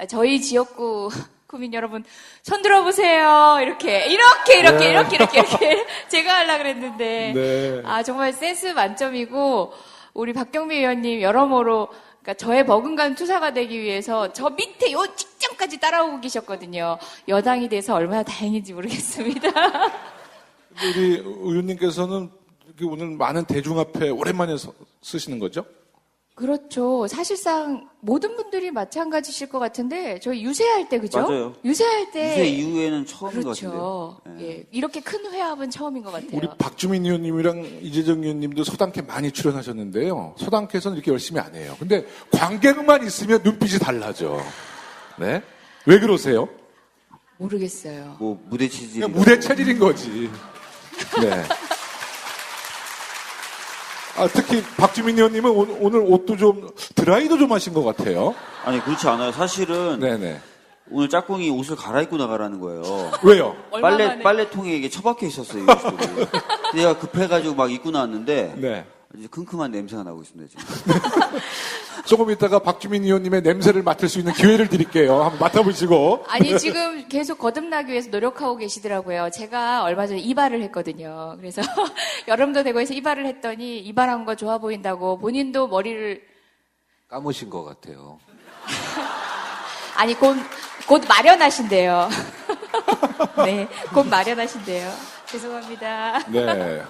저희 지역구 구민 여러분 손 들어보세요. 이렇게 제가 하려고 그랬는데 네. 정말 센스 만점이고 우리 박경미 의원님 여러모로 그러니까 저의 버금가는 투사가 되기 위해서 저 밑에 요 직전까지 따라오고 계셨거든요. 여당이 돼서 얼마나 다행인지 모르겠습니다. 우리 의원님께서는 오늘 많은 대중 앞에 오랜만에 쓰시는 거죠? 그렇죠. 사실상 모든 분들이 마찬가지실 것 같은데 저희 유세할 때 그죠? 맞아요. 유세할 때 유세 이후에는 처음인 것 그렇죠. 같은데요. 예, 이렇게 큰 회합은 처음인 것 같아요. 우리 박주민 의원님이랑 이재정 의원님도 서당캐 많이 출연하셨는데요. 서당캐에서는 이렇게 열심히 안 해요. 근데 관객만 있으면 눈빛이 달라져. 네? 왜 그러세요? 모르겠어요. 뭐 무대 체질. 그냥 무대 체질인 거지. 네. 특히 박주민 의원님은 오늘 옷도 좀 드라이도 좀 하신 것 같아요. 아니 그렇지 않아요. 사실은 네네. 오늘 짝꿍이 옷을 갈아입고 나가라는 거예요. 왜요? 빨래통에 이게 처박혀 있었어요. 이 옷들이. 내가 급해가지고 막 입고 나왔는데 네. 이제 큼큼한 냄새가 나고 있습니다 지금. 조금 있다가 박주민 의원님의 냄새를 맡을 수 있는 기회를 드릴게요. 한번 맡아보시고. 아니 지금 계속 거듭나기 위해서 노력하고 계시더라고요. 제가 얼마 전에 이발을 했거든요. 그래서 여름도 되고 해서 이발을 했더니 이발한 거 좋아 보인다고 본인도 머리를 까무신 것 같아요. 아니 곧 마련하신대요. 네, 곧 마련하신대요. 죄송합니다. 네.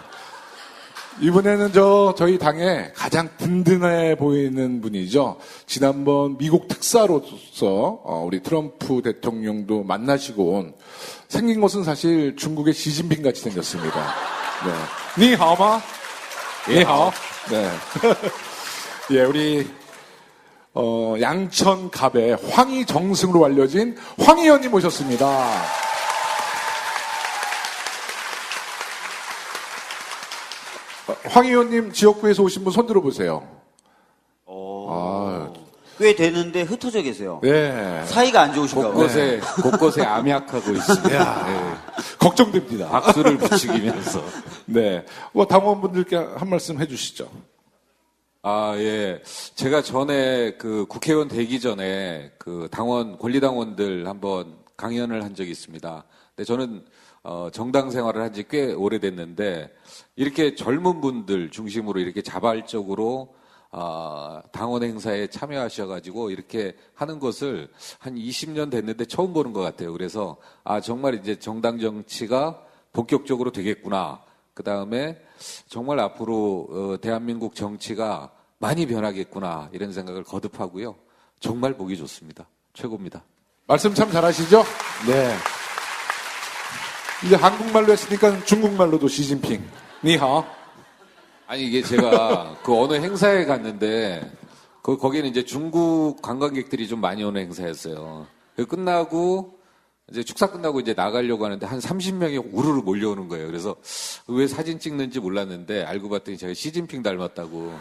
이번에는 저희 당에 가장 든든해 보이는 분이죠. 지난번 미국 특사로서 우리 트럼프 대통령도 만나시고 온 생긴 것은 사실 중국의 시진핑 같이 생겼습니다. 네. 니하오마? 니하오? 네. 예, 우리 양천갑의 황희정승으로 알려진 황 의원님 모셨습니다. 황 의원님 지역구에서 오신 분 손 들어보세요. 꽤 되는데 흩어져 계세요. 네. 사이가 안 좋으신가 봐요. 곳곳에 암약하고 있습니다. 네. 걱정됩니다. 박수를 부추기면서. 네. 당원분들께 한 말씀 해주시죠. 예. 제가 전에 국회의원 되기 전에 권리당원들 한번 강연을 한 적이 있습니다. 근데 저는 정당 생활을 한 지 꽤 오래됐는데, 이렇게 젊은 분들 중심으로 이렇게 자발적으로, 당원 행사에 참여하셔가지고 이렇게 하는 것을 한 20년 됐는데 처음 보는 것 같아요. 그래서, 정말 이제 정당 정치가 본격적으로 되겠구나. 그 다음에 정말 앞으로, 대한민국 정치가 많이 변하겠구나. 이런 생각을 거듭하고요. 정말 보기 좋습니다. 최고입니다. 말씀 참 잘하시죠? 네. 이제 한국말로 했으니까 중국말로도 시진핑. 니하오. 아니, 이게 제가 어느 행사에 갔는데, 거기는 이제 중국 관광객들이 좀 많이 오는 행사였어요. 끝나고, 이제 축사 끝나고 이제 나가려고 하는데 한 30명이 우르르 몰려오는 거예요. 그래서 왜 사진 찍는지 몰랐는데 알고 봤더니 제가 시진핑 닮았다고.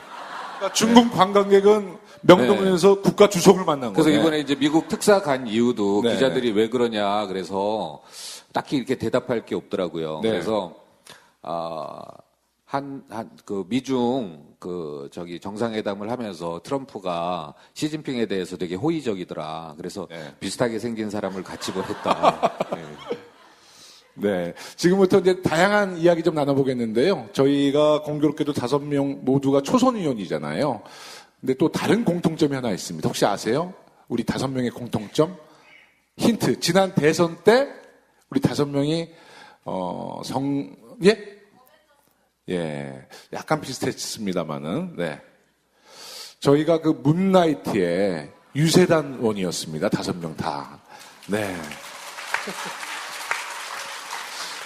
그러니까 중국 관광객은 명동에서 국가 주석을 만난 거예요. 그래서 이번에 이제 미국 특사 간 이유도 네. 기자들이 왜 그러냐 그래서 딱히 이렇게 대답할 게 없더라고요. 네. 그래서 미중 정상회담을 하면서 트럼프가 시진핑에 대해서 되게 호의적이더라. 그래서 네. 비슷하게 생긴 사람을 같이 보냈다. 네. 네. 지금부터 이제 다양한 이야기 좀 나눠보겠는데요. 저희가 공교롭게도 5명 모두가 초선 의원이잖아요. 근데 또 다른 공통점이 하나 있습니다. 혹시 아세요? 우리 5명의 공통점? 힌트. 지난 대선 때 우리 5명이 예, 약간 비슷했습니다만은, 네. 저희가 문나이트의 유세단원이었습니다. 5명 다. 네.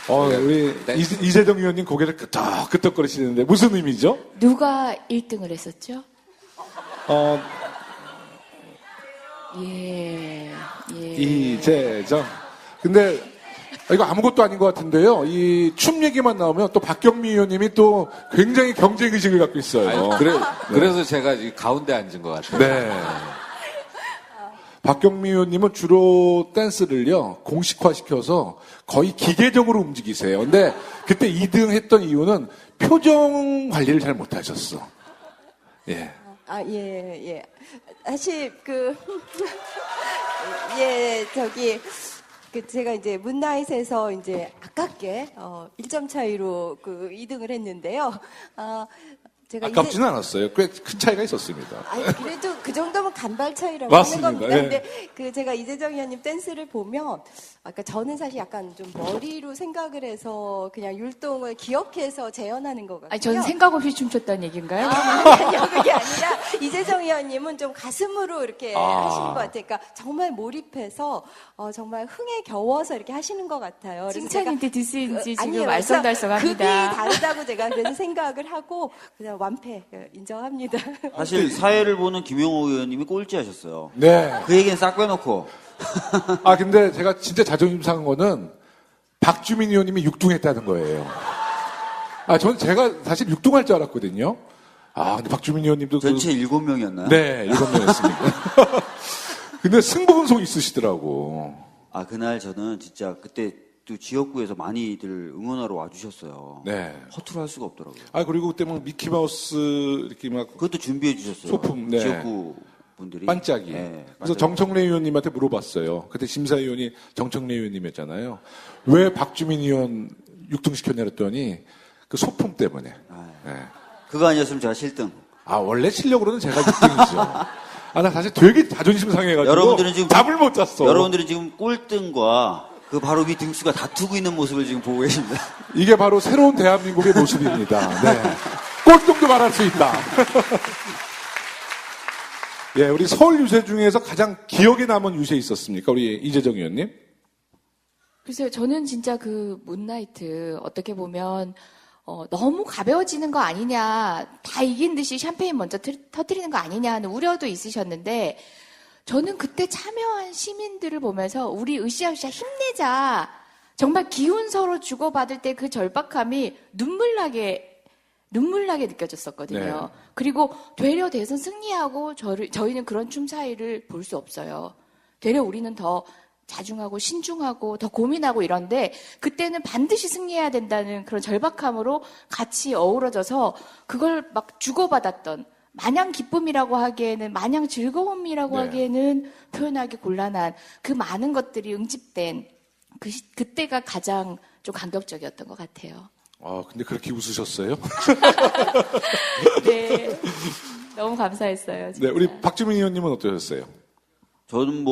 우리 이재정 의원님 고개를 끄덕끄덕거리시는데 무슨 의미죠? 누가 1등을 했었죠? 이재정. 근데 이거 아무것도 아닌 것 같은데요. 이 춤 얘기만 나오면 또 박경미 의원님이 또 굉장히 경쟁의식을 갖고 있어요. 그래서 제가 가운데 앉은 것 같아요. 네. 박경미 의원님은 주로 댄스를요, 공식화시켜서 거의 기계적으로 움직이세요. 근데 그때 2등 했던 이유는 표정 관리를 잘 못하셨어. 예. 예. 사실 이제 제가 이제 문나잇에서 이제 아깝게 1점 차이로 2등을 했는데요. 제가 아깝지는 않았어요. 꽤 큰 차이가 있었습니다. 그래도 그 정도면 간발 차이라고 맞습니다. 하는 겁니다. 예. 근데 제가 이재정 의원님 댄스를 보면 아까 저는 사실 약간 좀 머리로 생각을 해서 그냥 율동을 기억해서 재현하는 것 같고요. 아니, 저는 생각 없이 춤췄다는 얘기인가요? 아니요, 그게 아니라 이재정 의원님은 좀 가슴으로 이렇게 하시는 것 같아요. 그러니까 정말 몰입해서 정말 흥에 겨워서 이렇게 하시는 것 같아요. 그래서 칭찬인지 디스인지 지금 아니에요. 알쏭달쏭합니다. 급이 다르다고 제가 그래서 생각을 하고 그냥 완패 인정합니다. 사실 사회를 보는 김용호 의원님이 꼴찌하셨어요. 네. 그 얘기는 싹 빼놓고. 근데 제가 진짜 자존심 상한 거는 박주민 의원님이 6등했다는 거예요. 저는 제가 사실 6등할 줄 알았거든요. 근데 박주민 의원님도 전체 7명이었나요? 네, 7명이었습니다. 근데 승부분석 있으시더라고. 그날 저는 진짜 그때 또 지역구에서 많이들 응원하러 와주셨어요. 네. 허투루 할 수가 없더라고요. 그리고 그때 막 미키마우스 이렇게 막 그것도 준비해 주셨어요. 소품, 네. 지역구 분들이. 반짝이. 네, 그래서 맞아요. 정청래 의원님한테 물어봤어요. 그때 심사위원이 정청래 의원님이었잖아요. 왜 박주민 의원 6등 시켰냐 그랬더니 그 소품 때문에. 네. 그거 아니었으면 제가 7등. 원래 실력으로는 제가 6등이죠. 나 사실 되게 자존심 상해가지고 여러분들은 지금 잠을 못 잤어. 여러분들이 지금 꼴등과 그 바로 위 등수가 다투고 있는 모습을 지금 보고 계십니다. 이게 바로 새로운 대한민국의 모습입니다. 네. 꼴등도 말할 수 있다. 예, 우리 서울 유세 중에서 가장 기억에 남은 유세 있었습니까? 우리 이재정 의원님? 글쎄요, 저는 진짜 문나이트 어떻게 보면 너무 가벼워지는 거 아니냐, 다 이긴 듯이 샴페인 먼저 터뜨리는 거 아니냐 하는 우려도 있으셨는데, 저는 그때 참여한 시민들을 보면서 우리 으쌰으쌰 힘내자, 정말 기운 서로 주고받을 때 그 절박함이 눈물나게 느껴졌었거든요. 네. 그리고 되려 대선 승리하고 저희는 그런 춤 사이를 볼 수 없어요. 되려 우리는 더 자중하고 신중하고 더 고민하고 이런데 그때는 반드시 승리해야 된다는 그런 절박함으로 같이 어우러져서 그걸 막 주고받았던, 마냥 기쁨이라고 하기에는, 마냥 즐거움이라고 네. 하기에는 표현하기 곤란한 그 많은 것들이 응집된 그때가 가장 좀 감격적이었던 것 같아요. 근데 그렇게 웃으셨어요? 네. 너무 감사했어요. 진짜. 네, 우리 박주민 의원님은 어떠셨어요? 저는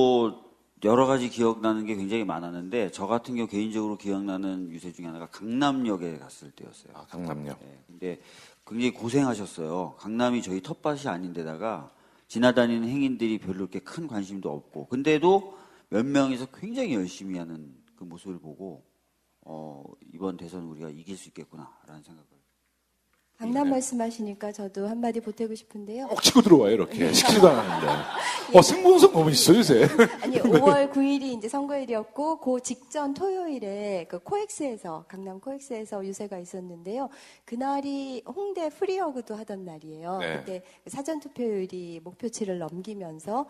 여러 가지 기억나는 게 굉장히 많았는데 저 같은 경우 개인적으로 기억나는 유세 중에 하나가 강남역에 갔을 때였어요. 강남역. 네, 근데 굉장히 고생하셨어요. 강남이 저희 텃밭이 아닌데다가 지나다니는 행인들이 별로 그렇게 큰 관심도 없고 근데도 몇 명이서 굉장히 열심히 하는 그 모습을 보고 이번 대선 우리가 이길 수 있겠구나라는 생각을. 강남 말씀하시니까 저도 한마디 보태고 싶은데요. 꼭 치고 들어와요, 이렇게. 시키지도 않았는데. 승부분석 너무 있어, 요새. 아니, 5월 9일이 이제 선거일이었고, 그 직전 토요일에 강남 코엑스에서 유세가 있었는데요. 그날이 홍대 프리어그도 하던 날이에요. 네. 그때 사전투표율이 목표치를 넘기면서,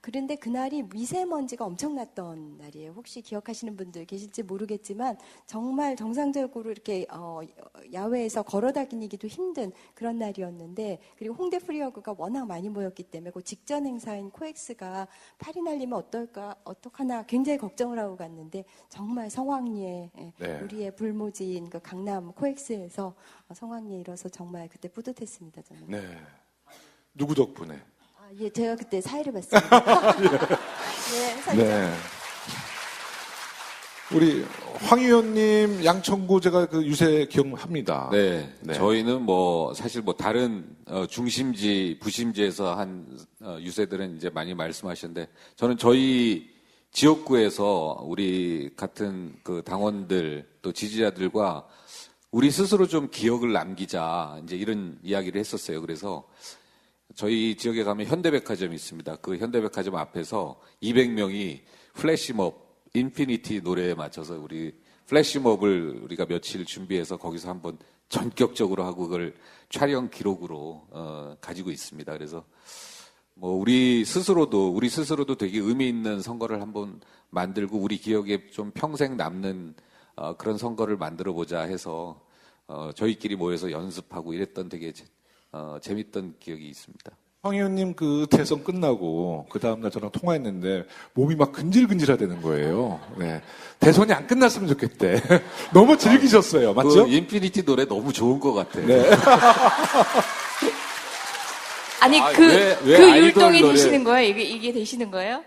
그런데 그날이 미세먼지가 엄청났던 날이에요. 혹시 기억하시는 분들 계실지 모르겠지만 정말 정상적으로 이렇게 야외에서 걸어 다니기도 힘든 그런 날이었는데, 그리고 홍대 프리어그가 워낙 많이 모였기 때문에 그 직전 행사인 코엑스가 팔이 날리면 어떡하나 굉장히 걱정을 하고 갔는데 정말 성황리에 네. 우리의 불모지인 그 강남 코엑스에서 성황리에 이뤄서 정말 그때 뿌듯했습니다. 저는. 네. 누구 덕분에? 예, 제가 그때 사회를 봤습니다. 네, 살짝. 네. 우리 황 의원님 양천구 제가 그 유세 기억합니다. 네. 네. 저희는 사실 다른 중심지, 부심지에서 한 유세들은 이제 많이 말씀하셨는데 저는 저희 지역구에서 우리 같은 그 당원들 또 지지자들과 우리 스스로 좀 기억을 남기자 이제 이런 이야기를 했었어요. 그래서 저희 지역에 가면 현대백화점이 있습니다. 그 현대백화점 앞에서 200명이 플래시몹 인피니티 노래에 맞춰서 우리 플래시몹을 우리가 며칠 준비해서 거기서 한번 전격적으로 하고 그걸 촬영 기록으로 가지고 있습니다. 그래서 우리 스스로도 되게 의미 있는 선거를 한번 만들고 우리 기억에 좀 평생 남는 그런 선거를 만들어 보자 해서 저희끼리 모여서 연습하고 이랬던 되게 재밌던 기억이 있습니다. 황 의원님 그 대선 끝나고 그 다음날 저랑 통화했는데 몸이 막 근질근질하다는 거예요. 네. 대선이 안 끝났으면 좋겠대. 너무 즐기셨어요. 맞죠? 그 인피니티 노래 너무 좋은 것 같아. 네. 아니 아, 그 왜 아이돌 율동이 노래- 되시는 거예요? 이게 되시는 거예요?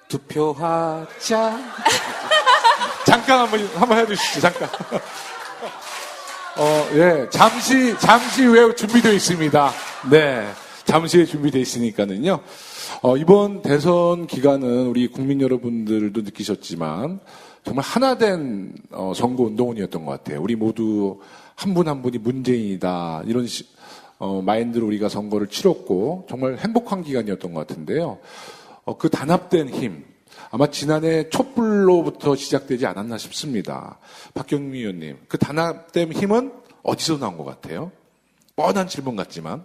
투표하자. 잠깐 한번 해주시죠. 잠깐. 예, 잠시 후에 준비되어 있습니다. 네, 잠시 후에 준비되어 있으니까는요. 이번 대선 기간은 우리 국민 여러분들도 느끼셨지만 정말 하나된 선거 운동원이었던 것 같아요. 우리 모두 한 분 한 분이 문재인이다 이런 마인드로 우리가 선거를 치렀고 정말 행복한 기간이었던 것 같은데요. 그 단합된 힘 아마 지난해 촛불로부터 시작되지 않았나 싶습니다. 박경미 의원님, 그 단합된 힘은 어디서 나온 것 같아요? 뻔한 질문 같지만.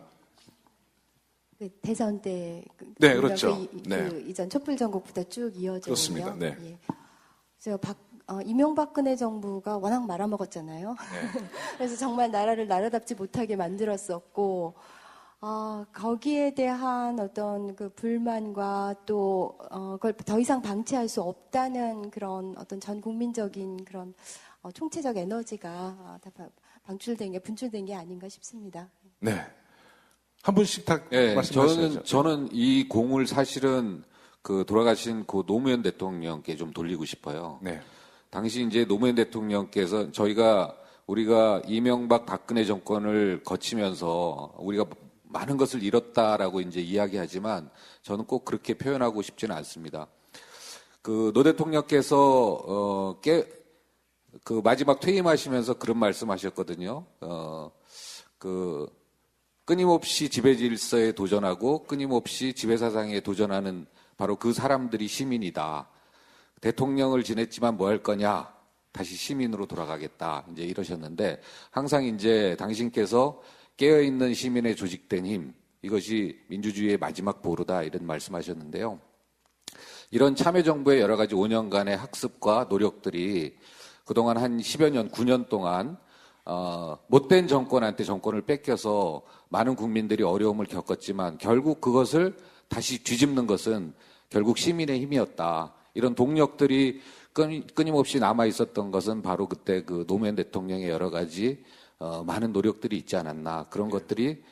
그 대선 때 네, 그렇죠. 네. 그 이전 촛불 전국부터 쭉 이어져 그렇습니다. 오며 네. 예. 이명박근혜 정부가 워낙 말아먹었잖아요. 네. 그래서 정말 나라를 나라답지 못하게 만들었었고 거기에 대한 어떤 그 불만과 또 그걸 더 이상 방치할 수 없다는 그런 어떤 전 국민적인 그런 총체적 에너지가 다 분출된 게 아닌가 싶습니다. 네. 한 분씩 다 네, 말씀하시죠. 저는 이 공을 사실은 그 돌아가신 그 노무현 대통령께 좀 돌리고 싶어요. 네. 당시 이제 노무현 대통령께서 우리가 이명박 박근혜 정권을 거치면서 우리가 많은 것을 잃었다라고 이제 이야기하지만 저는 꼭 그렇게 표현하고 싶지는 않습니다. 그 노 대통령께서 그 마지막 퇴임하시면서 그런 말씀하셨거든요. 그 끊임없이 지배 질서에 도전하고 끊임없이 지배 사상에 도전하는 바로 그 사람들이 시민이다. 대통령을 지냈지만 뭐 할 거냐? 다시 시민으로 돌아가겠다. 이제 이러셨는데 항상 이제 당신께서 깨어있는 시민의 조직된 힘, 이것이 민주주의의 마지막 보루다. 이런 말씀하셨는데요. 이런 참여정부의 여러 가지 5년간의 학습과 노력들이 그동안 한 10여 년, 9년 동안 못된 정권한테 정권을 뺏겨서 많은 국민들이 어려움을 겪었지만 결국 그것을 다시 뒤집는 것은 결국 시민의 힘이었다. 이런 동력들이 끊임없이 남아 있었던 것은 바로 그때 그 노무현 대통령의 여러 가지 많은 노력들이 있지 않았나. 그런 것들이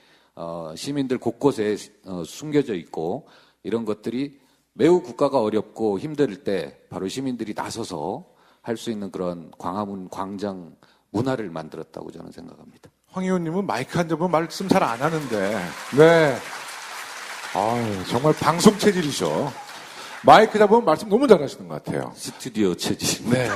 시민들 곳곳에 숨겨져 있고 이런 것들이 매우 국가가 어렵고 힘들 때 바로 시민들이 나서서 할 수 있는 그런 광화문 광장 문화를 만들었다고 저는 생각합니다. 황 의원님은 마이크 한 잡으면 말씀 잘 안 하는데. 네. 아유, 정말 방송 체질이셔. 마이크 잡으면 말씀 너무 잘하시는 것 같아요. 스튜디오 체질. 네.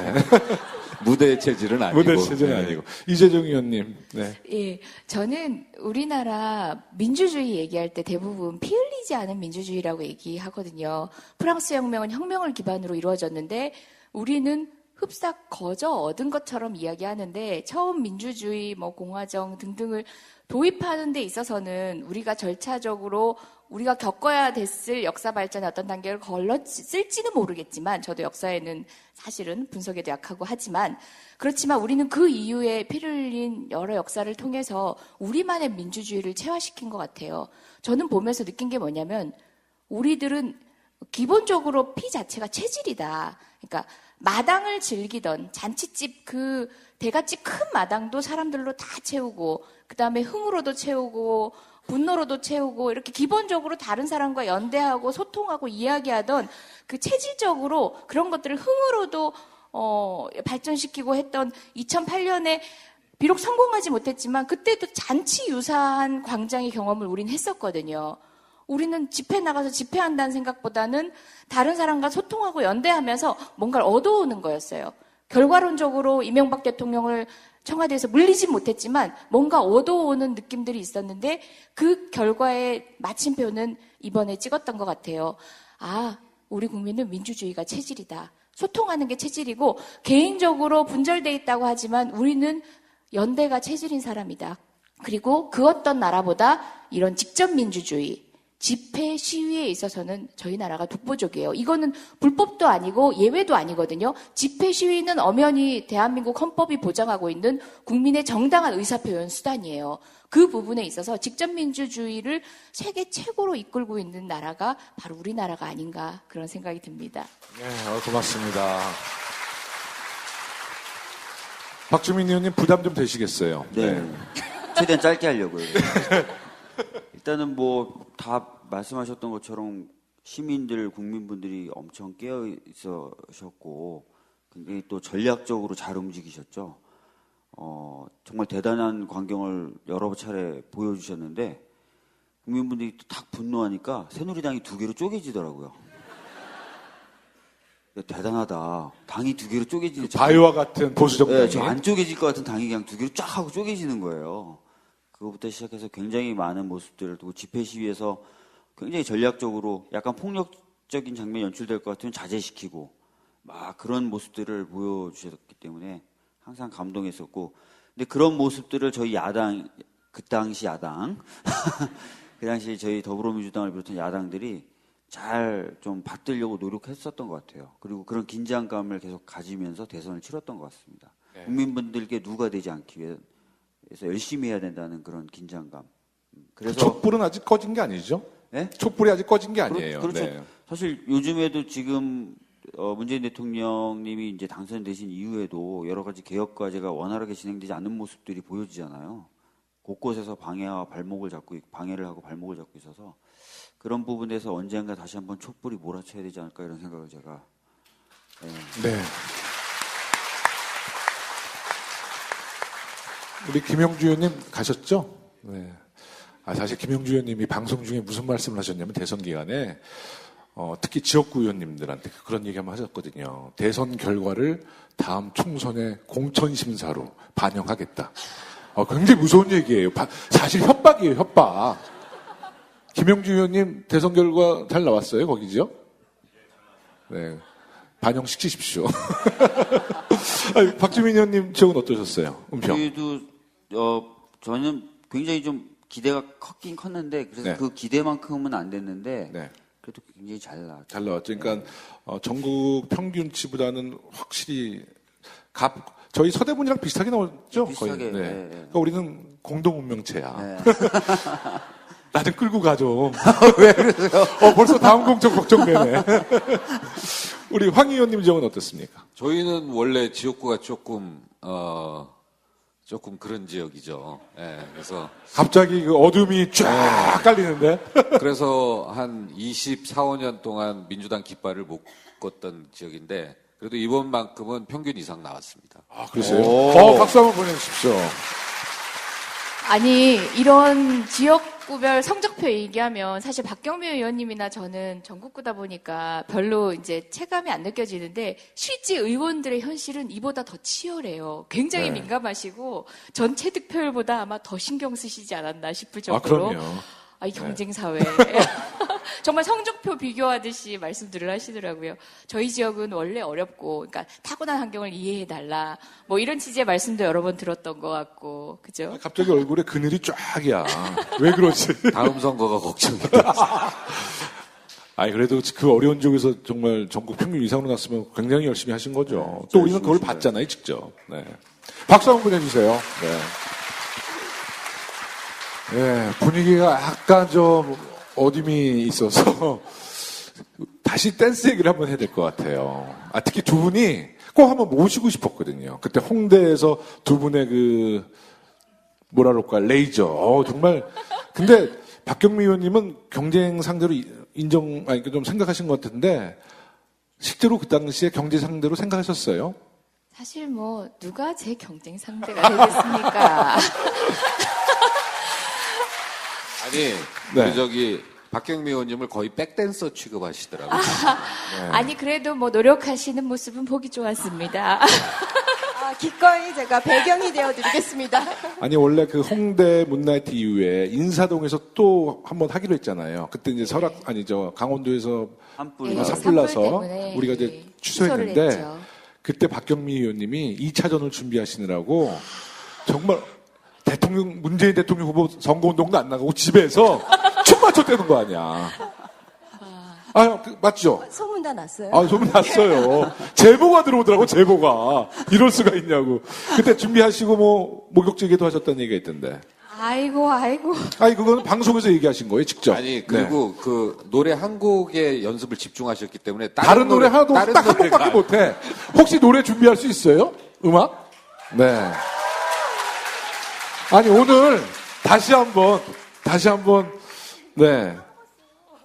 무대 체질은 아니고. 무대 체질은 네. 아니고. 이재정 의원님. 네. 예, 저는 우리나라 민주주의 얘기할 때 대부분 피 흘리지 않은 민주주의라고 얘기하거든요. 프랑스 혁명은 혁명을 기반으로 이루어졌는데 우리는 흡사 거저 얻은 것처럼 이야기하는데 처음 민주주의, 공화정 등등을 도입하는 데 있어서는 우리가 절차적으로 우리가 겪어야 됐을 역사 발전의 어떤 단계를 걸렀을지는 모르겠지만 저도 역사에는 사실은 분석에도 약하고 하지만 그렇지만 우리는 그 이후에 피를 흘린 여러 역사를 통해서 우리만의 민주주의를 체화시킨 것 같아요. 저는 보면서 느낀 게 뭐냐면 우리들은 기본적으로 피 자체가 체질이다. 그러니까 마당을 즐기던 잔치집 그 대갓집 큰 마당도 사람들로 다 채우고 그다음에 흥으로도 채우고 분노로도 채우고 이렇게 기본적으로 다른 사람과 연대하고 소통하고 이야기하던 그 체질적으로 그런 것들을 흥으로도 발전시키고 했던 2008년에 비록 성공하지 못했지만 그때도 잔치 유사한 광장의 경험을 우린 했었거든요. 우리는 집회 나가서 집회한다는 생각보다는 다른 사람과 소통하고 연대하면서 뭔가를 얻어오는 거였어요. 결과론적으로 이명박 대통령을 청와대에서 물리지 못했지만 뭔가 얻어오는 느낌들이 있었는데 그 결과의 마침표는 이번에 찍었던 것 같아요. 우리 국민은 민주주의가 체질이다. 소통하는 게 체질이고 개인적으로 분절돼 있다고 하지만 우리는 연대가 체질인 사람이다. 그리고 그 어떤 나라보다 이런 직접 민주주의, 집회 시위에 있어서는 저희 나라가 독보적이에요. 이거는 불법도 아니고 예외도 아니거든요. 집회 시위는 엄연히 대한민국 헌법이 보장하고 있는 국민의 정당한 의사표현 수단이에요. 그 부분에 있어서 직접 민주주의를 세계 최고로 이끌고 있는 나라가 바로 우리나라가 아닌가 그런 생각이 듭니다. 네, 고맙습니다. 박주민 의원님 부담 좀 되시겠어요? 네. 최대한 짧게 하려고요. 일단은 뭐 다 말씀하셨던 것처럼 시민들, 국민분들이 엄청 깨어 있으셨고 굉장히 또 전략적으로 잘 움직이셨죠. 정말 대단한 광경을 여러 차례 보여주셨는데 국민분들이 딱 분노하니까 새누리당이 2개로 쪼개지더라고요. 대단하다. 당이 2개로 쪼개지는 바위와 같은 보수 정당이. 네, 저 안 쪼개질 것 같은 당이 그냥 2개로 쫙 하고 쪼개지는 거예요. 그거부터 시작해서 굉장히 많은 모습들을 두고 집회 시위에서 굉장히 전략적으로 약간 폭력적인 장면이 연출될 것 같으면 자제시키고 막 그런 모습들을 보여주셨기 때문에 항상 감동했었고, 근데 그런 모습들을 저희 야당, 그 당시 야당, 그 당시 저희 더불어민주당을 비롯한 야당들이 잘 좀 받들려고 노력했었던 것 같아요. 그리고 그런 긴장감을 계속 가지면서 대선을 치렀던 것 같습니다. 네. 국민분들께 누가 되지 않기 위해서 열심히 해야 된다는 그런 긴장감. 그래서 촛불은 아직 꺼진 게 아니죠? 네? 촛불이 아직 꺼진 게 아니에요. 그렇죠. 네. 사실 요즘에도 지금 문재인 대통령님이 이제 당선되신 이후에도 여러 가지 개혁 과제가 원활하게 진행되지 않는 모습들이 보여지잖아요. 곳곳에서 방해를 하고 발목을 잡고 있어서 그런 부분에서 언젠가 다시 한번 촛불이 몰아쳐야 되지 않을까 이런 생각을 제가. 네. 우리 김영주 의원님 가셨죠? 네. 사실 김영주 의원님이 방송 중에 무슨 말씀을 하셨냐면 대선 기간에 특히 지역구 의원님들한테 그런 얘기 한번 하셨거든요. 대선 결과를 다음 총선의 공천심사로 반영하겠다. 굉장히 무서운 얘기예요. 사실 협박이에요, 협박. 김영주 의원님 대선 결과 잘 나왔어요, 거기죠? 네. 반영시키십시오. 박주민 의원님 지역은 어떠셨어요? 은평. 저희도 저는 굉장히 좀 기대가 컸긴 컸는데 그래서 네. 그 기대만큼은 안 됐는데 네. 그래도 굉장히 잘 나왔죠. 잘 나왔죠. 그러니까 전국 평균치보다는 확실히 저희 서대문이랑 비슷하게 나왔죠? 비슷하게, 거의. 네. 네. 그러니까 우리는 공동 운명체야. 네. 나 좀 끌고 가죠. 왜 그러세요? 벌써 다음 공천 걱정되네. 우리 황 의원님 지역은 어떻습니까? 저희는 원래 지역구가 조금 그런 지역이죠. 예, 그래서 갑자기 그 어둠이 쫙 깔리는데? 그래서 한 24, 5년 동안 민주당 깃발을 못 껐던 지역인데 그래도 이번만큼은 평균 이상 나왔습니다. 글쎄요. 박수 한번 보내주십시오. 아니, 이런 지역구별 성적표 얘기하면 사실 박경미 의원님이나 저는 전국구다 보니까 별로 이제 체감이 안 느껴지는데 실제 의원들의 현실은 이보다 더 치열해요. 굉장히 네. 민감하시고 전체 득표율보다 아마 더 신경 쓰시지 않았나 싶을 정도로. 그럼요. 이 경쟁사회. 정말 성적표 비교하듯이 말씀들을 하시더라고요. 저희 지역은 원래 어렵고, 그러니까 타고난 환경을 이해해달라. 뭐 이런 취지의 말씀도 여러 번 들었던 것 같고, 그죠? 갑자기 얼굴에 그늘이 쫙이야. 왜 그러지? 다음 선거가 걱정이다. 그래도 그 어려운 지역에서 정말 전국 평균 이상으로 났으면 굉장히 열심히 하신 거죠. 또 우리는 그걸 봤잖아요, 직접. 네. 박수 한번 보내주세요. 네. 네, 분위기가 약간 좀 어둠이 있어서 다시 댄스 얘기를 한번 해야 될 것 같아요. 특히 두 분이 꼭 한번 모시고 싶었거든요. 그때 홍대에서 두 분의 뭐라 그럴까, 레이저. 정말. 근데 박경미 의원님은 경쟁 상대로 좀 생각하신 것 같은데 실제로 그 당시에 경제 상대로 생각하셨어요? 사실 뭐, 누가 제 경쟁 상대가 되겠습니까? 아니, 네. 저기 박경미 의원님을 거의 백댄서 취급하시더라고요. 아니, 그래도 뭐 노력하시는 모습은 보기 좋았습니다. 기꺼이 제가 배경이 되어드리겠습니다. 아니 원래 그 홍대 문나이트 이후에 인사동에서 또 한번 하기로 했잖아요. 그때 이제 강원도에서 한뿔 네, 산불 나서 산불 때문에, 우리가 이제 예, 취소했는데 취소를 했죠. 그때 박경미 의원님이 2차전을 준비하시느라고 정말 문재인 대통령 후보 선거운동도 안 나가고 집에서 춤 맞췄다는 거 아니야. 맞죠? 소문 다 났어요. 소문 났어요. 제보가 들어오더라고, 제보가. 이럴 수가 있냐고. 그때 준비하시고 목욕지게도 하셨다는 얘기가 있던데. 아이고. 아니, 그거는 방송에서 얘기하신 거예요, 직접. 아니 그리고 그 노래 한 곡에 연습을 집중하셨기 때문에 다른 노래 하나도 다른 딱 한 노래가- 곡밖에 못해. 혹시 노래 준비할 수 있어요? 음악? 네. 아니, 오늘 다시 한번, 네.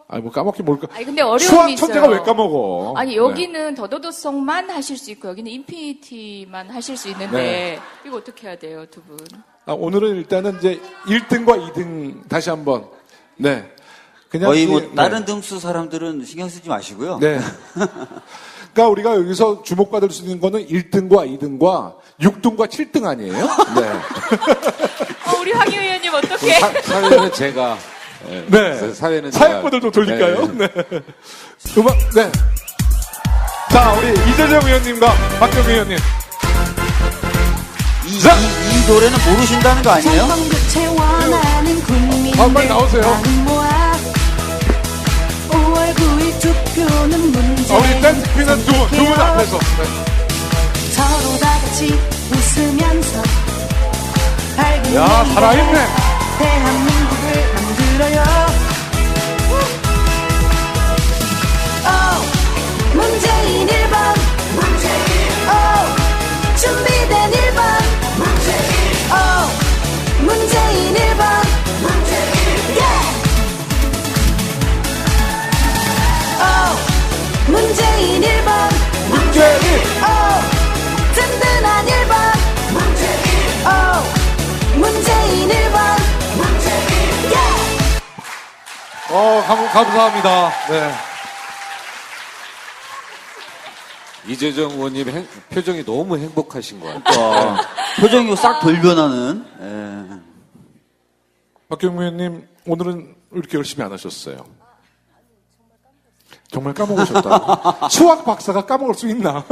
아니, 뭐 까먹긴 뭘까. 아니, 근데 어려움이 수학 천재가 있어요. 왜 까먹어? 아니, 네. 여기는 더더더송만 하실 수 있고, 여기는 인피니티만 하실 수 있는데, 네. 이거 어떻게 해야 돼요, 두 분? 오늘은 일단은 이제 1등과 2등 다시 한번, 네. 그냥 거의 이제, 뭐 다른 등수 사람들은 신경 쓰지 마시고요. 네. 그러니까 우리가 여기서 주목받을 수 있는 거는 1등과 2등과 6등과 7등 아니에요? 네. 우리 황희 의원님 어떻게? 사회는 제가 네. 사회는 사회권을 좀 돌릴까요? 네. 네. 음악, 네. 자, 우리 이재정 의원님과 박경미 의원님. 이 노래는 모르신다는 거 아니에요? 정권교체 원하는 국민들 빨리 나오세요. 모아 5월 9일 투표는 문제 우리 댄스피는 두 분 앞에서. 네. 서로 다 같이 웃으면서 밝은 야, 미래로 살아있네. 대한민국을 만들어요. 문재인 1번 준비된 1번 문재인 1번 문재인 1번 든든한 1번 문재인 1번 감사합니다. 네. 이재정 의원님 표정이 너무 행복하신 것 같아요. 표정이 싹 돌변하는. 예. 박경미 의원님, 오늘은 왜 이렇게 열심히 안 하셨어요? 정말 까먹으셨다. 수학 박사가 까먹을 수 있나?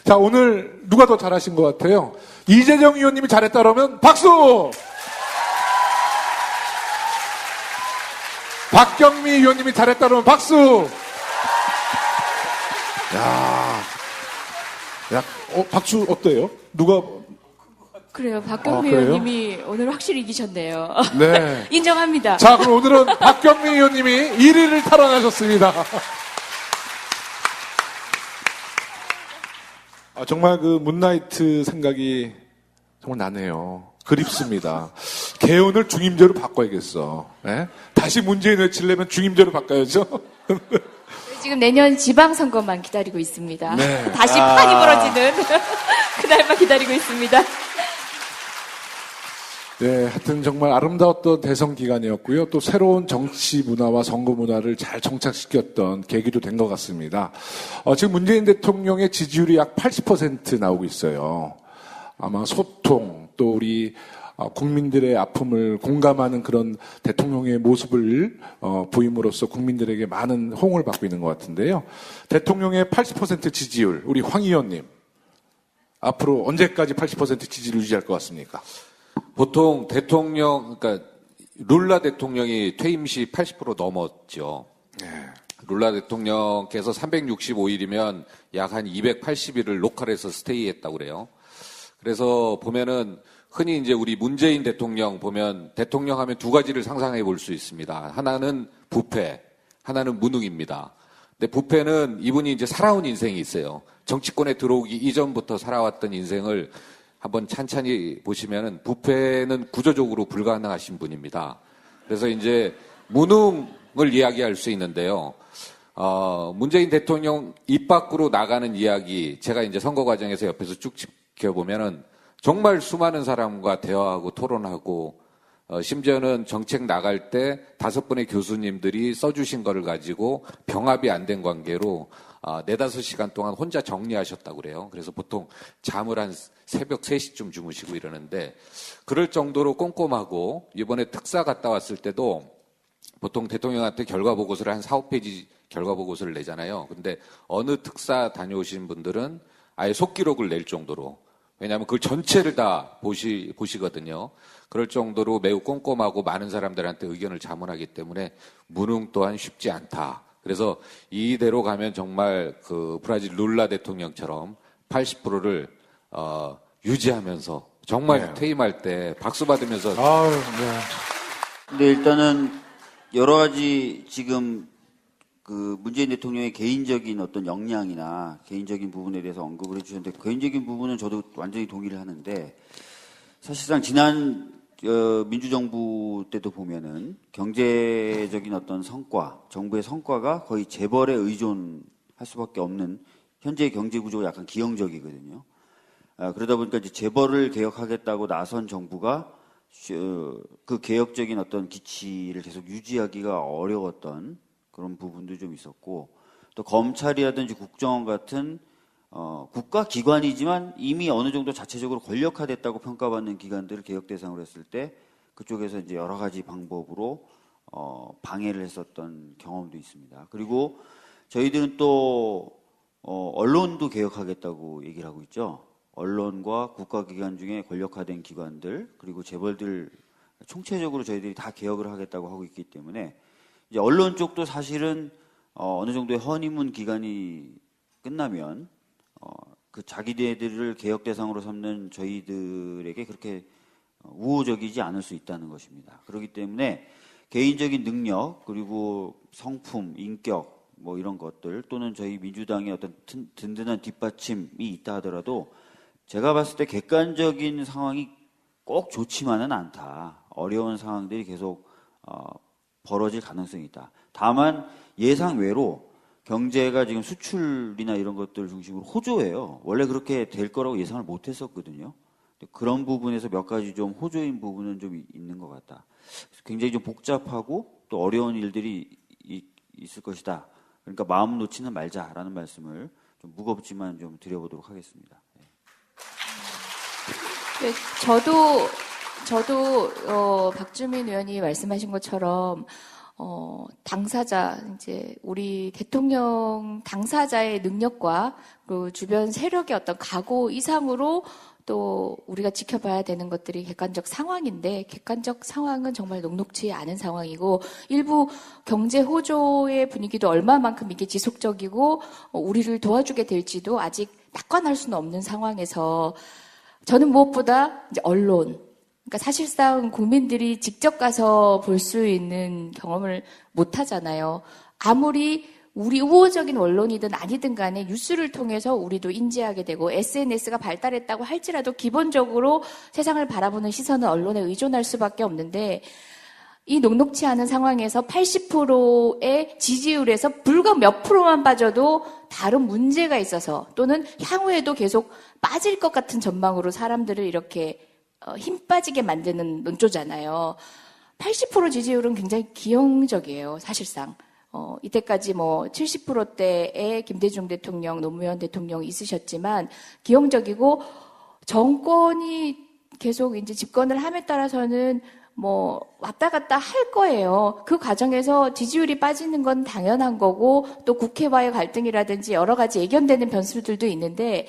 자, 오늘 누가 더 잘하신 것 같아요? 이재정 의원님이 잘했다 그러면 박수! 박경미 의원님이 잘했다 그러면 박수! 박수 어때요? 누가, 그래요, 박경미 그래요? 의원님이 오늘 확실히 이기셨네요. 네. 인정합니다. 자, 그럼 오늘은 박경미 의원님이 1위를 탈환하셨습니다. 정말 그 문나이트 생각이 정말 나네요. 그립습니다. 개헌을 중임제로 바꿔야겠어. 예? 다시 문재인 외치려면 중임제로 바꿔야죠. 지금 내년 지방선거만 기다리고 있습니다. 네. 다시 판이 벌어지는 그날만 기다리고 있습니다. 네, 하여튼 정말 아름다웠던 대선 기간이었고요. 또 새로운 정치 문화와 선거 문화를 잘 정착시켰던 계기도 된 것 같습니다. 지금 문재인 대통령의 지지율이 약 80% 나오고 있어요. 아마 소통, 또 우리 국민들의 아픔을 공감하는 그런 대통령의 모습을 보임으로써 국민들에게 많은 호응을 받고 있는 것 같은데요. 대통령의 80% 지지율, 우리 황 의원님, 앞으로 언제까지 80% 지지를 유지할 것 같습니까? 보통 대통령, 그러니까 룰라 대통령이 퇴임 시 80% 넘었죠. 룰라 대통령께서 365일이면 약 한 280일을 로컬에서 스테이했다고 그래요. 그래서 보면은 흔히 이제 우리 문재인 대통령 보면 대통령 하면 두 가지를 상상해 볼 수 있습니다. 하나는 부패, 하나는 무능입니다. 근데 부패는 이분이 이제 살아온 인생이 있어요. 정치권에 들어오기 이전부터 살아왔던 인생을 한번 찬찬히 보시면은 부패는 구조적으로 불가능하신 분입니다. 그래서 이제 무능을 이야기할 수 있는데요. 문재인 대통령 입 밖으로 나가는 이야기, 제가 이제 선거 과정에서 옆에서 쭉 지켜보면은 정말 수많은 사람과 대화하고 토론하고, 심지어는 정책 나갈 때 5분의 교수님들이 써주신 거를 가지고 병합이 안 된 관계로 4-5시간 동안 혼자 정리하셨다고 그래요. 그래서 보통 잠을 한 새벽 3시쯤 주무시고 이러는데, 그럴 정도로 꼼꼼하고, 이번에 특사 갔다 왔을 때도 보통 대통령한테 결과 보고서를 한 4-5페이지 결과 보고서를 내잖아요. 근데 어느 특사 다녀오신 분들은 아예 속기록을 낼 정도로, 왜냐하면 그걸 전체를 다 보시거든요. 그럴 정도로 매우 꼼꼼하고 많은 사람들한테 의견을 자문하기 때문에 무능 또한 쉽지 않다. 그래서 이대로 가면 정말 그 브라질 룰라 대통령처럼 80%를 유지하면서 정말 네. 퇴임할 때 박수 받으면서 아유, 네. 근데 일단은 여러 가지 지금 그 문재인 대통령의 개인적인 어떤 역량이나 개인적인 부분에 대해서 언급을 해주셨는데 개인적인 부분은 저도 완전히 동의를 하는데 사실상 지난 민주정부 때도 보면은 경제적인 어떤 성과, 정부의 성과가 거의 재벌에 의존할 수밖에 없는 현재의 경제 구조가 약간 기형적이거든요. 그러다 보니까 이제 재벌을 개혁하겠다고 나선 정부가 그 개혁적인 어떤 기치를 계속 유지하기가 어려웠던 그런 부분도 좀 있었고 또 검찰이라든지 국정원 같은 국가기관이지만 이미 어느 정도 자체적으로 권력화됐다고 평가받는 기관들을 개혁 대상으로 했을 때 그쪽에서 이제 여러 가지 방법으로 방해를 했었던 경험도 있습니다. 그리고 저희들은 또 언론도 개혁하겠다고 얘기를 하고 있죠. 언론과 국가기관 중에 권력화된 기관들 그리고 재벌들 총체적으로 저희들이 다 개혁을 하겠다고 하고 있기 때문에 이제 언론 쪽도 사실은 어느 정도의 허니문 기간이 끝나면 그 자기네들을 개혁 대상으로 삼는 저희들에게 그렇게 우호적이지 않을 수 있다는 것입니다. 그렇기 때문에 개인적인 능력 그리고 성품, 인격 뭐 이런 것들 또는 저희 민주당의 어떤 든든한 뒷받침이 있다 하더라도 제가 봤을 때 객관적인 상황이 꼭 좋지만은 않다. 어려운 상황들이 계속 벌어질 가능성이 있다. 다만 예상 외로 경제가 지금 수출이나 이런 것들 중심으로 호조예요. 원래 그렇게 될 거라고 예상을 못 했었거든요. 그런 부분에서 몇 가지 좀 호조인 부분은 좀 있는 것 같다. 굉장히 좀 복잡하고 또 어려운 일들이 있을 것이다. 그러니까 마음 놓지는 말자라는 말씀을 좀 무겁지만 좀 드려보도록 하겠습니다. 네, 저도 박주민 의원이 말씀하신 것처럼 당사자 이제 우리 대통령 당사자의 능력과 그 주변 세력의 어떤 각오 이상으로 또 우리가 지켜봐야 되는 것들이 객관적 상황인데 객관적 상황은 정말 녹록지 않은 상황이고 일부 경제 호조의 분위기도 얼마만큼 이게 지속적이고 우리를 도와주게 될지도 아직 낙관할 수는 없는 상황에서 저는 무엇보다 이제 언론, 그러니까 사실상 국민들이 직접 가서 볼 수 있는 경험을 못 하잖아요. 아무리 우리 우호적인 언론이든 아니든 간에 뉴스를 통해서 우리도 인지하게 되고 SNS가 발달했다고 할지라도 기본적으로 세상을 바라보는 시선은 언론에 의존할 수밖에 없는데 이 녹록치 않은 상황에서 80%의 지지율에서 불과 몇 프로만 빠져도 다른 문제가 있어서 또는 향후에도 계속 빠질 것 같은 전망으로 사람들을 이렇게 힘 빠지게 만드는 논조잖아요. 80% 지지율은 굉장히 기형적이에요, 사실상. 이때까지 뭐 70%대의 김대중 대통령, 노무현 대통령 있으셨지만 기형적이고 정권이 계속 이제 집권을 함에 따라서는 뭐 왔다 갔다 할 거예요. 그 과정에서 지지율이 빠지는 건 당연한 거고 또 국회와의 갈등이라든지 여러 가지 예견되는 변수들도 있는데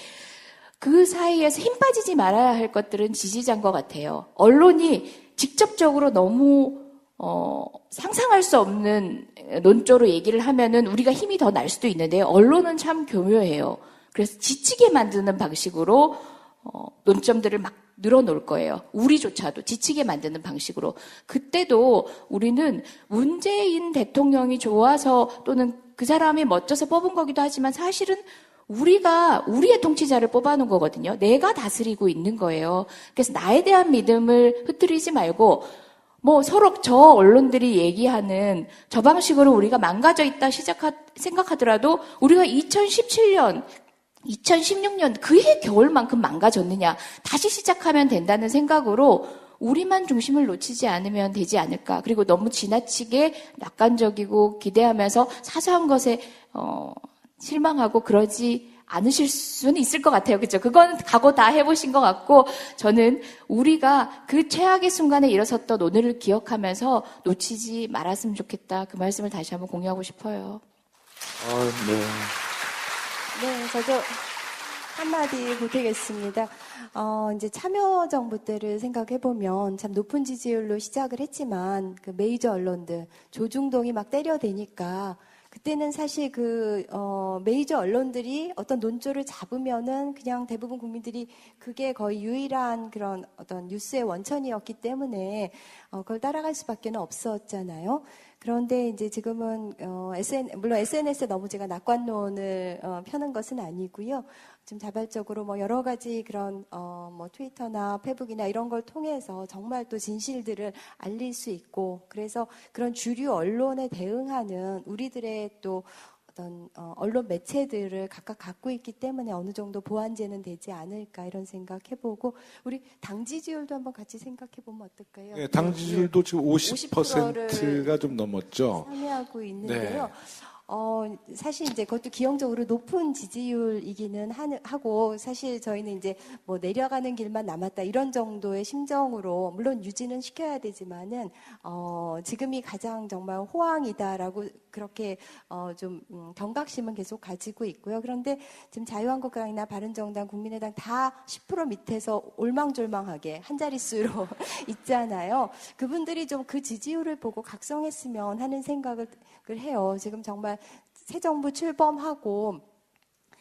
그 사이에서 힘 빠지지 말아야 할 것들은 지지자인 것 같아요. 언론이 직접적으로 너무 상상할 수 없는 논조로 얘기를 하면은 우리가 힘이 더 날 수도 있는데 언론은 참 교묘해요. 그래서 지치게 만드는 방식으로 논점들을 막 늘어놓을 거예요. 우리조차도 지치게 만드는 방식으로. 그때도 우리는 문재인 대통령이 좋아서 또는 그 사람이 멋져서 뽑은 거기도 하지만 사실은 우리가 우리의 통치자를 뽑아놓은 거거든요. 내가 다스리고 있는 거예요. 그래서 나에 대한 믿음을 흐트리지 말고 뭐 서로 저 언론들이 얘기하는 저 방식으로 우리가 망가져 있다 생각하더라도 우리가 2017년 2016년 그해 겨울만큼 망가졌느냐 다시 시작하면 된다는 생각으로 우리만 중심을 놓치지 않으면 되지 않을까. 그리고 너무 지나치게 낙관적이고 기대하면서 사소한 것에 실망하고 그러지 않으실 수는 있을 것 같아요. 그렇죠? 그건 각오 다 해보신 것 같고 저는 우리가 그 최악의 순간에 일어섰던 오늘을 기억하면서 놓치지 말았으면 좋겠다. 그 말씀을 다시 한번 공유하고 싶어요. 네, 저도 한마디 보태겠습니다. 이제 참여정부 때를 생각해보면 참 높은 지지율로 시작을 했지만 그 메이저 언론들 조중동이 막 때려대니까 그때는 사실 메이저 언론들이 어떤 논조를 잡으면은 그냥 대부분 국민들이 그게 거의 유일한 그런 어떤 뉴스의 원천이었기 때문에 그걸 따라갈 수밖에 없었잖아요. 그런데 이제 지금은 물론 SNS에 너무 제가 낙관론을 펴는 것은 아니고요. 좀 자발적으로 뭐 여러 가지 그런 뭐 트위터나 페북이나 이런 걸 통해서 정말 또 진실들을 알릴 수 있고, 그래서 그런 주류 언론에 대응하는 우리들의 또 어떤 언론 매체들을 각각 갖고 있기 때문에 어느 정도 보완제는 되지 않을까 이런 생각해보고, 우리 당 지지율도 한번 같이 생각해보면 어떨까요? 네, 당 지지율도 지금 50%가 50%를 좀 넘었죠. 참여하고 있는데요. 네. 사실 이제 그것도 기형적으로 높은 지지율이기는 하고, 사실 저희는 이제 뭐 내려가는 길만 남았다 이런 정도의 심정으로 물론 유지는 시켜야 되지만은 지금이 가장 정말 호황이다라고 그렇게 좀 경각심은 계속 가지고 있고요. 그런데 지금 자유한국당이나 바른정당, 국민의당 다 10% 밑에서 올망졸망하게 한 자릿수로 있잖아요. 그분들이 좀 그 지지율을 보고 각성했으면 하는 생각을 해요. 지금 정말 새 정부 출범하고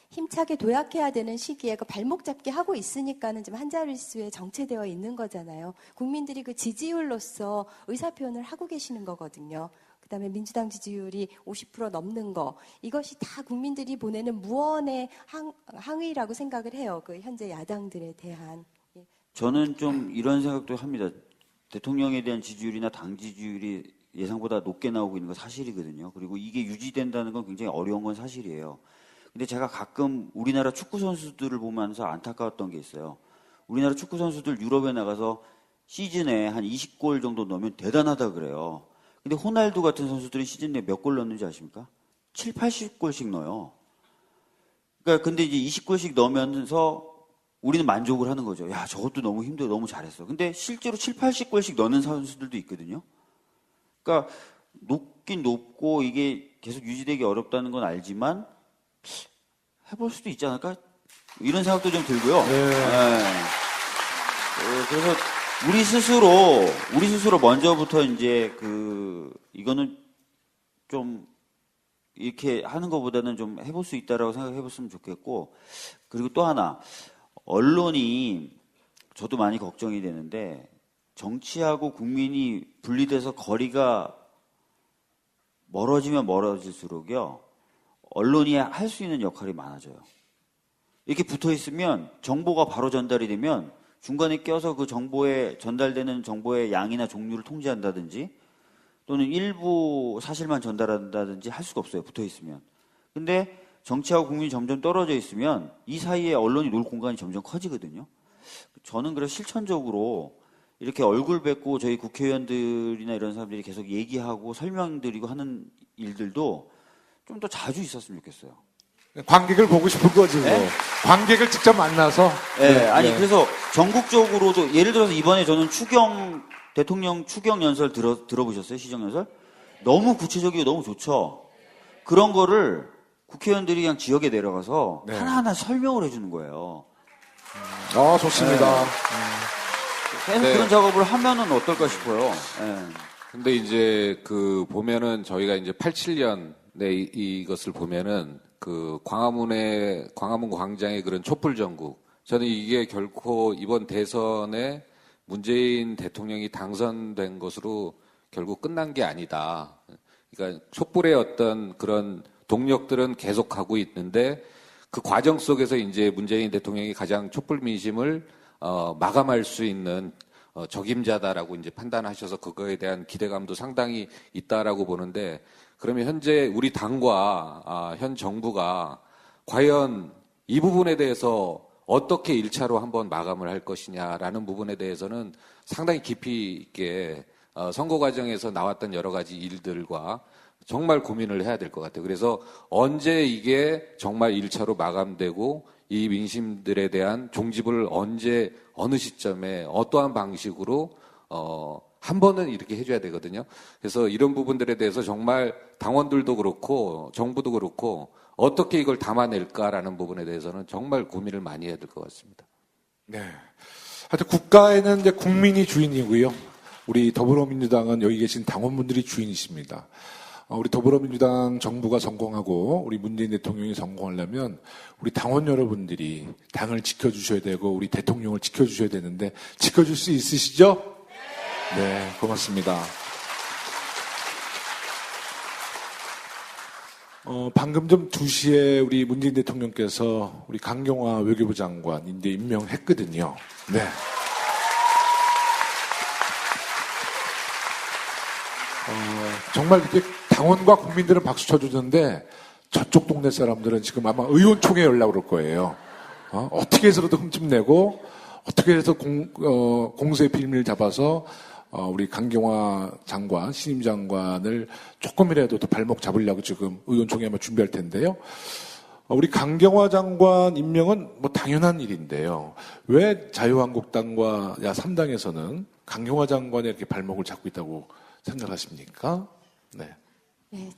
힘차게 도약해야 되는 시기에 그 발목 잡기 하고 있으니까는 지금 한 자릿수에 정체되어 있는 거잖아요. 국민들이 그 지지율로서 의사표현을 하고 계시는 거거든요. 그다음에 민주당 지지율이 50% 넘는 거, 이것이 다 국민들이 보내는 무언의 항의라고 생각을 해요. 그 현재 야당들에 대한. 저는 좀 이런 생각도 합니다. 대통령에 대한 지지율이나 당 지지율이 예상보다 높게 나오고 있는 건 사실이거든요. 그리고 이게 유지된다는 건 굉장히 어려운 건 사실이에요. 근데 제가 가끔 우리나라 축구 선수들을 보면서 안타까웠던 게 있어요. 우리나라 축구 선수들 유럽에 나가서 시즌에 한 20골 정도 넣으면 대단하다 그래요. 근데 호날두 같은 선수들이 시즌 내에 몇 골 넣는지 아십니까? 7, 80골씩 넣어요. 그러니까 근데 이제 20골씩 넣으면서 우리는 만족을 하는 거죠. 야, 저것도 너무 힘들어, 너무 잘했어. 근데 실제로 7, 80골씩 넣는 선수들도 있거든요. 그러니까 높긴 높고 이게 계속 유지되기 어렵다는 건 알지만 해볼 수도 있지 않을까? 이런 생각도 좀 들고요. 네. 그래서 우리 스스로 먼저부터 이제 이거는 좀 이렇게 하는 것보다는 좀 해볼 수 있다라고 생각해봤으면 좋겠고, 그리고 또 하나, 언론이 저도 많이 걱정이 되는데, 정치하고 국민이 분리돼서 거리가 멀어지면 멀어질수록요, 언론이 할 수 있는 역할이 많아져요. 이렇게 붙어 있으면 정보가 바로 전달이 되면 중간에 껴서 그 전달되는 정보의 양이나 종류를 통제한다든지 또는 일부 사실만 전달한다든지 할 수가 없어요. 붙어 있으면. 근데 정치하고 국민이 점점 떨어져 있으면 이 사이에 언론이 놀 공간이 점점 커지거든요. 저는 그래서 실천적으로 이렇게 얼굴 뵙고 저희 국회의원들이나 이런 사람들이 계속 얘기하고 설명드리고 하는 일들도 좀 더 자주 있었으면 좋겠어요. 관객을 보고 싶은 거지, 뭐. 네? 관객을 직접 만나서. 네, 아니, 그래서 전국적으로도, 예를 들어서 이번에 저는 대통령 추경 연설 들어보셨어요? 시정연설? 너무 구체적이고 너무 좋죠? 그런 거를 국회의원들이 그냥 지역에 내려가서 네. 하나하나 설명을 해주는 거예요. 좋습니다. 계속 네. 그런 작업을 하면은 어떨까 싶어요. 네. 근데 이제 보면은 저희가 이제 87년에 이것을 보면은 광화문 광장의 그런 촛불 전국, 저는 이게 결코 이번 대선에 문재인 대통령이 당선된 것으로 결국 끝난 게 아니다. 그러니까 촛불의 어떤 그런 동력들은 계속하고 있는데 그 과정 속에서 이제 문재인 대통령이 가장 촛불 민심을 마감할 수 있는 적임자다라고 이제 판단하셔서 그거에 대한 기대감도 상당히 있다라고 보는데, 그러면 현재 우리 당과 현 정부가 과연 이 부분에 대해서 어떻게 1차로 한번 마감을 할 것이냐라는 부분에 대해서는 상당히 깊이 있게 선거 과정에서 나왔던 여러 가지 일들과 정말 고민을 해야 될 것 같아요. 그래서 언제 이게 정말 1차로 마감되고 이 민심들에 대한 종집을 언제 어느 시점에 어떠한 방식으로 한 번은 이렇게 해줘야 되거든요. 그래서 이런 부분들에 대해서 정말 당원들도 그렇고 정부도 그렇고 어떻게 이걸 담아낼까라는 부분에 대해서는 정말 고민을 많이 해야 될 것 같습니다. 네. 하여튼 국가에는 이제 국민이 주인이고요. 우리 더불어민주당은 여기 계신 당원분들이 주인이십니다. 우리 더불어민주당 정부가 성공하고 우리 문재인 대통령이 성공하려면 우리 당원 여러분들이 당을 지켜주셔야 되고 우리 대통령을 지켜주셔야 되는데 지켜줄 수 있으시죠? 네, 고맙습니다. 방금 좀 2시에 우리 문재인 대통령께서 우리 강경화 외교부 장관 이제 임명했거든요. 네. 정말 이렇게 당원과 국민들은 박수 쳐주는데 저쪽 동네 사람들은 지금 아마 의원총회 연락을 올 거예요. 어떻게 해서라도 흠집내고 어떻게 해서 공수의 빌미를 잡아서 우리 강경화 장관, 신임 장관을 조금이라도 더 발목 잡으려고 지금 의원총회 아마 준비할 텐데요. 우리 강경화 장관 임명은 뭐 당연한 일인데요. 왜 자유한국당과 야3당에서는 강경화 장관이 이렇게 발목을 잡고 있다고 생각하십니까? 네. 네.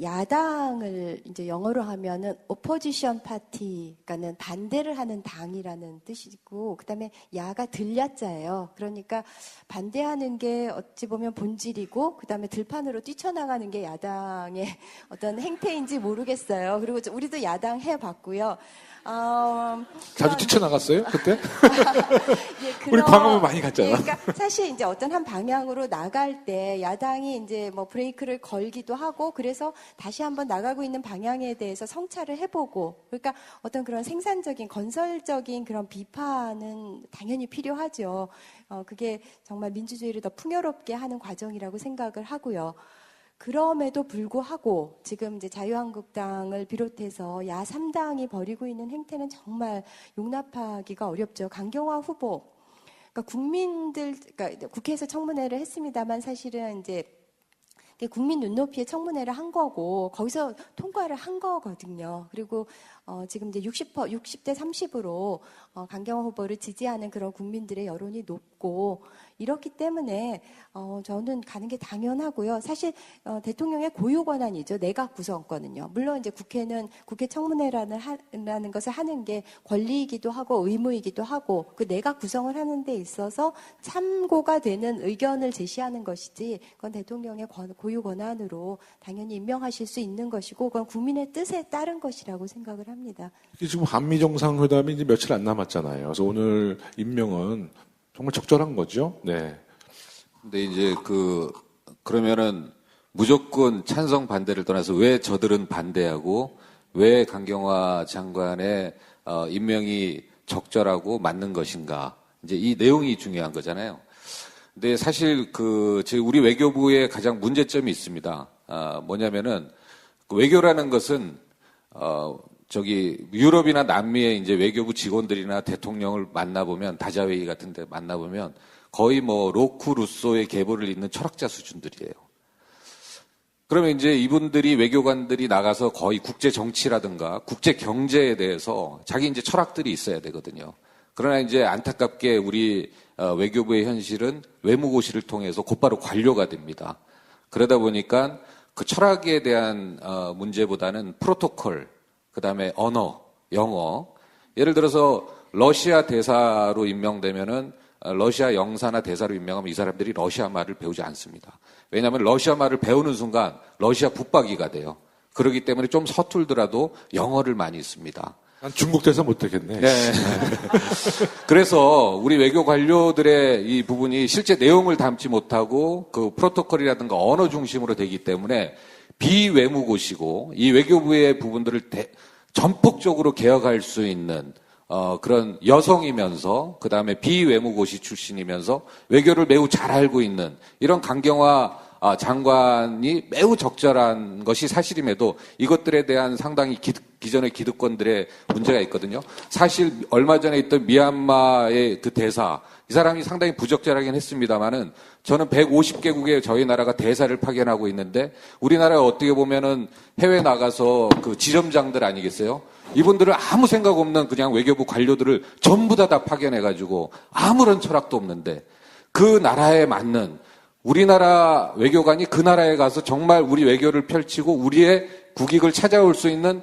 야당을 이제 영어로 하면은 opposition party, 그러니까는 반대를 하는 당이라는 뜻이고, 그다음에 야가 들야자예요. 그러니까 반대하는 게 어찌 보면 본질이고, 그다음에 들판으로 뛰쳐나가는 게 야당의 어떤 행태인지 모르겠어요. 그리고 우리도 야당 해봤고요. 자주 뛰쳐나갔어요 그때? 예, 우리 광화문 많이 갔잖아. 예, 그러니까 사실 이제 어떤 한 방향으로 나갈 때 야당이 이제 뭐 브레이크를 걸기도 하고 그래서 다시 한번 나가고 있는 방향에 대해서 성찰을 해보고 그러니까 어떤 그런 생산적인 건설적인 그런 비판은 당연히 필요하죠. 그게 정말 민주주의를 더 풍요롭게 하는 과정이라고 생각을 하고요. 그럼에도 불구하고 지금 이제 자유한국당을 비롯해서 야3당이 벌이고 있는 행태는 정말 용납하기가 어렵죠. 강경화 후보, 그러니까 그러니까 국회에서 청문회를 했습니다만 사실은 이제 국민 눈높이에 청문회를 한 거고 거기서 통과를 한 거거든요. 그리고 지금 이제 60대 30으로 강경화 후보를 지지하는 그런 국민들의 여론이 높고 이렇기 때문에 저는 가는 게 당연하고요. 사실 대통령의 고유 권한이죠. 내각 구성권은요. 물론 이제 국회는 국회 청문회라는 것을 하는 게 권리이기도 하고 의무이기도 하고 그 내각 구성을 하는 데 있어서 참고가 되는 의견을 제시하는 것이지 그건 대통령의 고유 권한으로 당연히 임명하실 수 있는 것이고 그건 국민의 뜻에 따른 것이라고 생각을 합니다. 지금 한미 정상회담이 이제 며칠 안 남았잖아요. 그래서 오늘 임명은 정말 적절한 거죠. 네. 근데 이제 그러면은 무조건 찬성 반대를 떠나서 왜 저들은 반대하고 왜 강경화 장관의 임명이 적절하고 맞는 것인가? 이제 이 내용이 중요한 거잖아요. 근데 사실 우리 외교부에 가장 문제점이 있습니다. 뭐냐면은 외교라는 것은 유럽이나 남미의 이제 외교부 직원들이나 대통령을 만나보면, 다자회의 같은 데 만나보면 거의 뭐 로쿠, 루소의 계보를 잇는 철학자 수준들이에요. 그러면 이제 이분들이 외교관들이 나가서 거의 국제 정치라든가 국제 경제에 대해서 자기 이제 철학들이 있어야 되거든요. 그러나 이제 안타깝게 우리 외교부의 현실은 외무고시를 통해서 곧바로 관료가 됩니다. 그러다 보니까 그 철학에 대한 문제보다는 프로토콜, 그 다음에 언어, 영어. 예를 들어서 러시아 대사로 임명되면은 러시아 영사나 대사로 임명하면 이 사람들이 러시아 말을 배우지 않습니다. 왜냐하면 러시아 말을 배우는 순간 러시아 붙박이가 돼요. 그렇기 때문에 좀 서툴더라도 영어를 많이 씁니다. 난 중국 대사 못하겠네. 네. 그래서 우리 외교 관료들의 이 부분이 실제 내용을 담지 못하고 그 프로토콜이라든가 언어 중심으로 되기 때문에 비외무고시고 이 외교부의 부분들을 전폭적으로 개혁할 수 있는 그런 여성이면서 그 다음에 비외무고시 출신이면서 외교를 매우 잘 알고 있는 이런 강경화 장관이 매우 적절한 것이 사실임에도 이것들에 대한 상당히 기존의 기득권들의 문제가 있거든요. 사실 얼마 전에 있던 미얀마의 그 대사, 이 사람이 상당히 부적절하긴 했습니다만은 저는 150개국에 저희 나라가 대사를 파견하고 있는데 우리나라가 어떻게 보면은 해외 나가서 그 지점장들 아니겠어요? 이분들은 아무 생각 없는 그냥 외교부 관료들을 전부 다 파견해가지고 아무런 철학도 없는데 그 나라에 맞는 우리나라 외교관이 그 나라에 가서 정말 우리 외교를 펼치고 우리의 국익을 찾아올 수 있는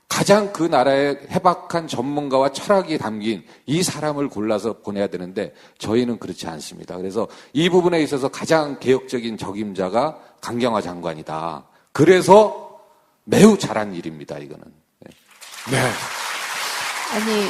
가장 그 나라의 해박한 전문가와 철학이 담긴 이 사람을 골라서 보내야 되는데 저희는 그렇지 않습니다. 그래서 이 부분에 있어서 가장 개혁적인 적임자가 강경화 장관이다. 그래서 매우 잘한 일입니다, 이거는. 네. 아니,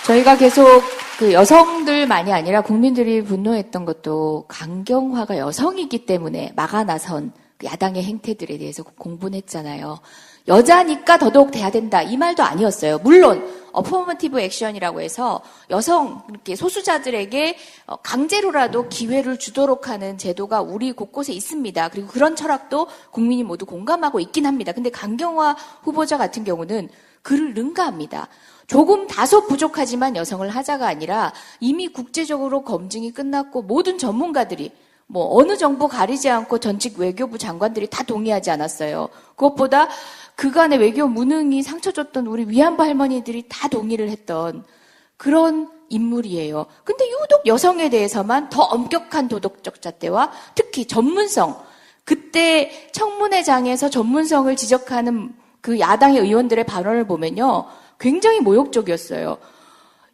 저희가 계속 그 여성들만이 아니라 국민들이 분노했던 것도 강경화가 여성이기 때문에 막아 나선 그 야당의 행태들에 대해서 공분을 했잖아요. 여자니까 더더욱 돼야 된다. 이 말도 아니었어요. 물론 어포머티브 액션이라고 해서 여성 이렇게 소수자들에게 강제로라도 기회를 주도록 하는 제도가 우리 곳곳에 있습니다. 그리고 그런 철학도 국민이 모두 공감하고 있긴 합니다. 근데 강경화 후보자 같은 경우는 그를 능가합니다. 조금 다소 부족하지만 여성을 하자가 아니라 이미 국제적으로 검증이 끝났고 모든 전문가들이 뭐 어느 정부 가리지 않고 전직 외교부 장관들이 다 동의하지 않았어요. 그것보다 그간의 외교 무능이 상처 줬던 우리 위안부 할머니들이 다 동의를 했던 그런 인물이에요. 근데 유독 여성에 대해서만 더 엄격한 도덕적 잣대와 특히 전문성, 그때 청문회장에서 전문성을 지적하는 그 야당의 의원들의 발언을 보면요. 굉장히 모욕적이었어요.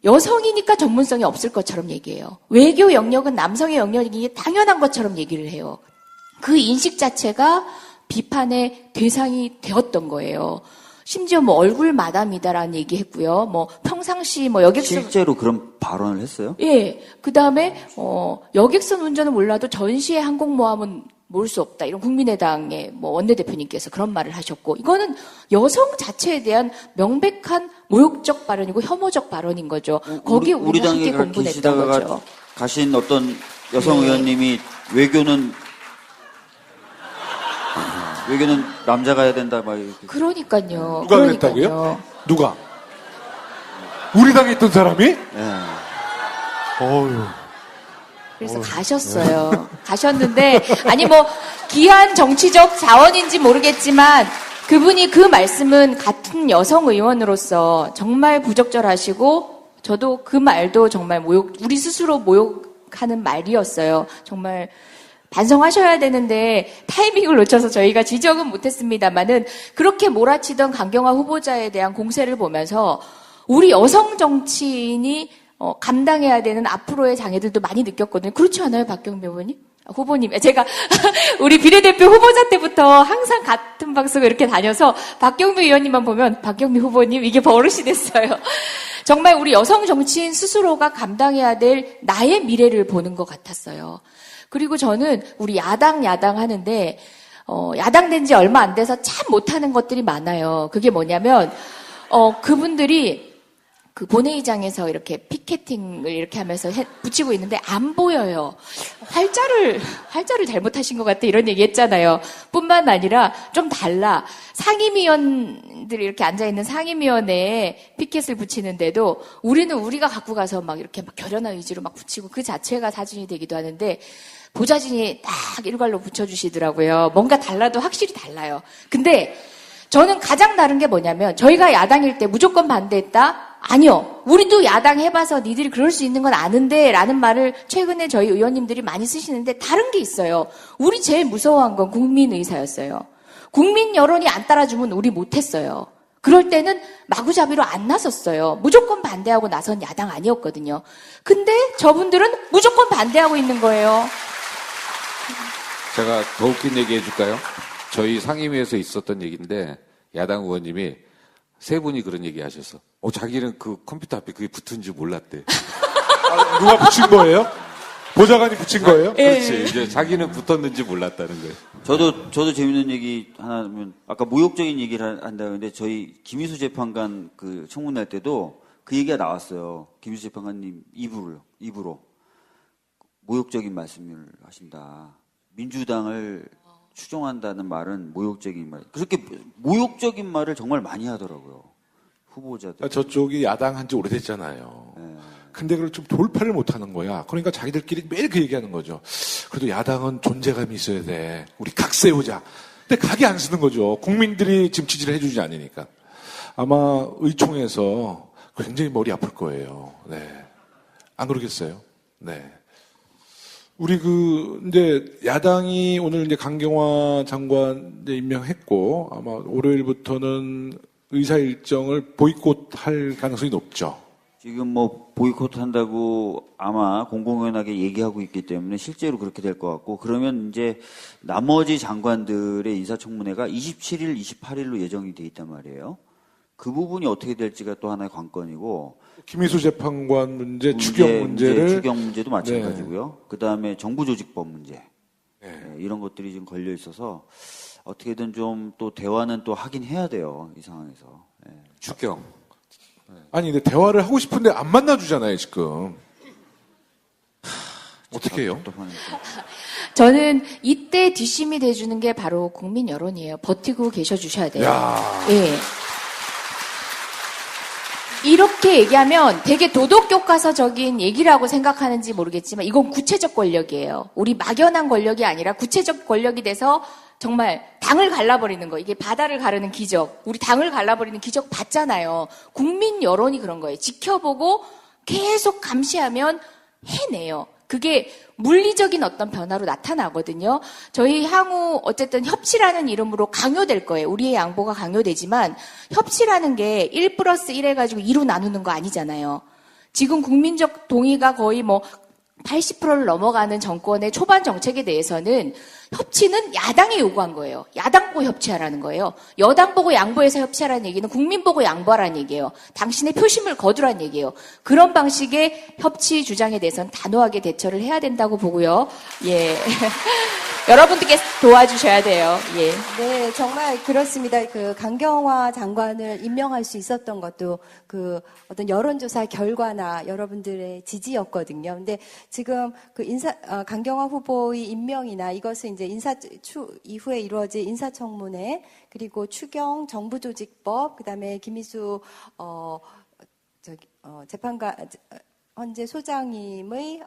여성이니까 전문성이 없을 것처럼 얘기해요. 외교 영역은 남성의 영역이 당연한 것처럼 얘기를 해요. 그 인식 자체가 비판의 대상이 되었던 거예요. 심지어 뭐 얼굴 마담이다라는 얘기했고요. 뭐 평상시 뭐 여객선 실제로 그런 발언을 했어요? 예. 그다음에 여객선 운전은 몰라도 전시의 항공모함은 모를 수 없다. 이런 국민의당의 뭐 원내대표님께서 그런 말을 하셨고, 이거는 여성 자체에 대한 명백한 모욕적 발언이고 혐오적 발언인 거죠. 거기에 우리 우리가 당에 함께 공분했던 계시다가 거죠. 가신 어떤 여성 네. 의원님이 외교는 남자가 해야 된다 막 이렇게. 그러니까요. 누가 그랬다고요? 누가? 우리 당에 있던 사람이? 예. 어휴. 그래서 가셨어요. 가셨는데, 아니 뭐, 귀한 정치적 자원인지 모르겠지만, 그분이 그 말씀은 같은 여성 의원으로서 정말 부적절하시고, 저도 그 말도 정말 우리 스스로 모욕하는 말이었어요. 정말 반성하셔야 되는데, 타이밍을 놓쳐서 저희가 지적은 못했습니다만은, 그렇게 몰아치던 강경화 후보자에 대한 공세를 보면서, 우리 여성 정치인이 감당해야 되는 앞으로의 장애들도 많이 느꼈거든요. 그렇지 않아요, 박경미 후보님? 제가 우리 비례대표 후보자 때부터 항상 같은 방송을 이렇게 다녀서 박경미 의원님만 보면 박경미 후보님 이게 버릇이 됐어요. 정말 우리 여성 정치인 스스로가 감당해야 될 나의 미래를 보는 것 같았어요. 그리고 저는 우리 야당 하는데 야당 된 지 얼마 안 돼서 참 못하는 것들이 많아요. 그게 뭐냐면 그분들이 그 본회의장에서 이렇게 피켓팅을 이렇게 하면서 붙이고 있는데 안 보여요. 활자를 잘못하신 것 같아 이런 얘기 했잖아요. 뿐만 아니라 좀 달라. 상임위원들이 이렇게 앉아있는 상임위원회에 피켓을 붙이는데도 우리는 우리가 갖고 가서 막 이렇게 막 결연한 의지로 막 붙이고 그 자체가 사진이 되기도 하는데 보좌진이 딱 일괄로 붙여주시더라고요. 뭔가 달라도 확실히 달라요. 근데 저는 가장 다른 게 뭐냐면 저희가 야당일 때 무조건 반대했다? 아니요. 우리도 야당 해봐서 니들이 그럴 수 있는 건 아는데 라는 말을 최근에 저희 의원님들이 많이 쓰시는데 다른 게 있어요. 우리 제일 무서워한 건 국민 의사였어요. 국민 여론이 안 따라주면 우리 못했어요. 그럴 때는 마구잡이로 안 나섰어요. 무조건 반대하고 나선 야당 아니었거든요. 근데 저분들은 무조건 반대하고 있는 거예요. 제가 더 웃긴 얘기 해줄까요? 저희 상임위에서 있었던 얘기인데 야당 의원님이 세 분이 그런 얘기 하셨어. 자기는 그 컴퓨터 앞에 그게 붙은 줄 몰랐대. 누가 붙인 거예요? 보좌관이 붙인 거예요? 그렇지. 이제 자기는 붙었는지 몰랐다는 거예요. 저도 재밌는 얘기 하나 하면, 아까 모욕적인 얘기를 한다는데, 저희 김희수 재판관 그 청문회 때도 그 얘기가 나왔어요. 김희수 재판관님 입으로. 모욕적인 말씀을 하신다. 민주당을 추종한다는 말은 모욕적인 말. 그렇게 모욕적인 말을 정말 많이 하더라고요. 후보자들. 저쪽이 야당 한지 오래됐잖아요. 네. 근데 그걸 좀 돌파를 못 하는 거야. 그러니까 자기들끼리 매일 그 얘기하는 거죠. 그래도 야당은 존재감이 있어야 돼. 우리 각 세우자. 근데 각이 안 쓰는 거죠. 국민들이 지금 지지를 해주지 않으니까. 아마 의총에서 굉장히 머리 아플 거예요. 네. 안 그러겠어요? 네. 우리 이제 야당이 오늘 이제 강경화 장관 이제 임명했고 아마 월요일부터는 의사 일정을 보이콧할 가능성이 높죠. 지금 뭐 보이콧 한다고 아마 공공연하게 얘기하고 있기 때문에 실제로 그렇게 될 것 같고, 그러면 이제 나머지 장관들의 인사청문회가 27일, 28일로 예정이 돼 있단 말이에요. 그 부분이 어떻게 될지가 또 하나의 관건이고, 김희수 재판관 문제, 추경 문제를 추경 문제도 마찬가지고요. 그 다음에 정부조직법 문제, 이런 것들이 지금 걸려 있어서 어떻게든 좀 또 대화는 또 하긴 해야 돼요, 이 상황에서. 추경. 아니 근데 대화를 하고 싶은데 안 만나주잖아요 지금. 어떻게 해요? 저는 이때 뒷심이 돼주는 게 바로 국민 여론이에요. 버티고 계셔 주셔야 돼요. 예. 이렇게 얘기하면 되게 도덕 교과서적인 얘기라고 생각하는지 모르겠지만 이건 구체적 권력이에요. 우리 막연한 권력이 아니라 구체적 권력이 돼서 정말 당을 갈라버리는 거. 이게 바다를 가르는 기적. 우리 당을 갈라버리는 기적 봤잖아요. 국민 여론이 그런 거예요. 지켜보고 계속 감시하면 해내요. 그게 물리적인 어떤 변화로 나타나거든요. 저희 향후 어쨌든 협치라는 이름으로 강요될 거예요. 우리의 양보가 강요되지만 협치라는 게 1+1 해가지고 2로 나누는 거 아니잖아요. 지금 국민적 동의가 거의 뭐 80%를 넘어가는 정권의 초반 정책에 대해서는 협치는 야당이 요구한 거예요. 야당 보고 협치하라는 거예요. 여당 보고 양보해서 협치하라는 얘기는 국민 보고 양보하라는 얘기예요. 당신의 표심을 거두라는 얘기예요. 그런 방식의 협치 주장에 대해서는 단호하게 대처를 해야 된다고 보고요. 예. 여러분들께서 도와주셔야 돼요. 예. 네, 정말 그렇습니다. 그 강경화 장관을 임명할 수 있었던 것도 그 어떤 여론조사 결과나 여러분들의 지지였거든요. 근데 지금 그 강경화 후보의 임명이나 이것은 이제 이후에 이루어질 인사청문회, 그리고 추경, 정부조직법, 그다음에 김희수 재판관 헌재 소장님의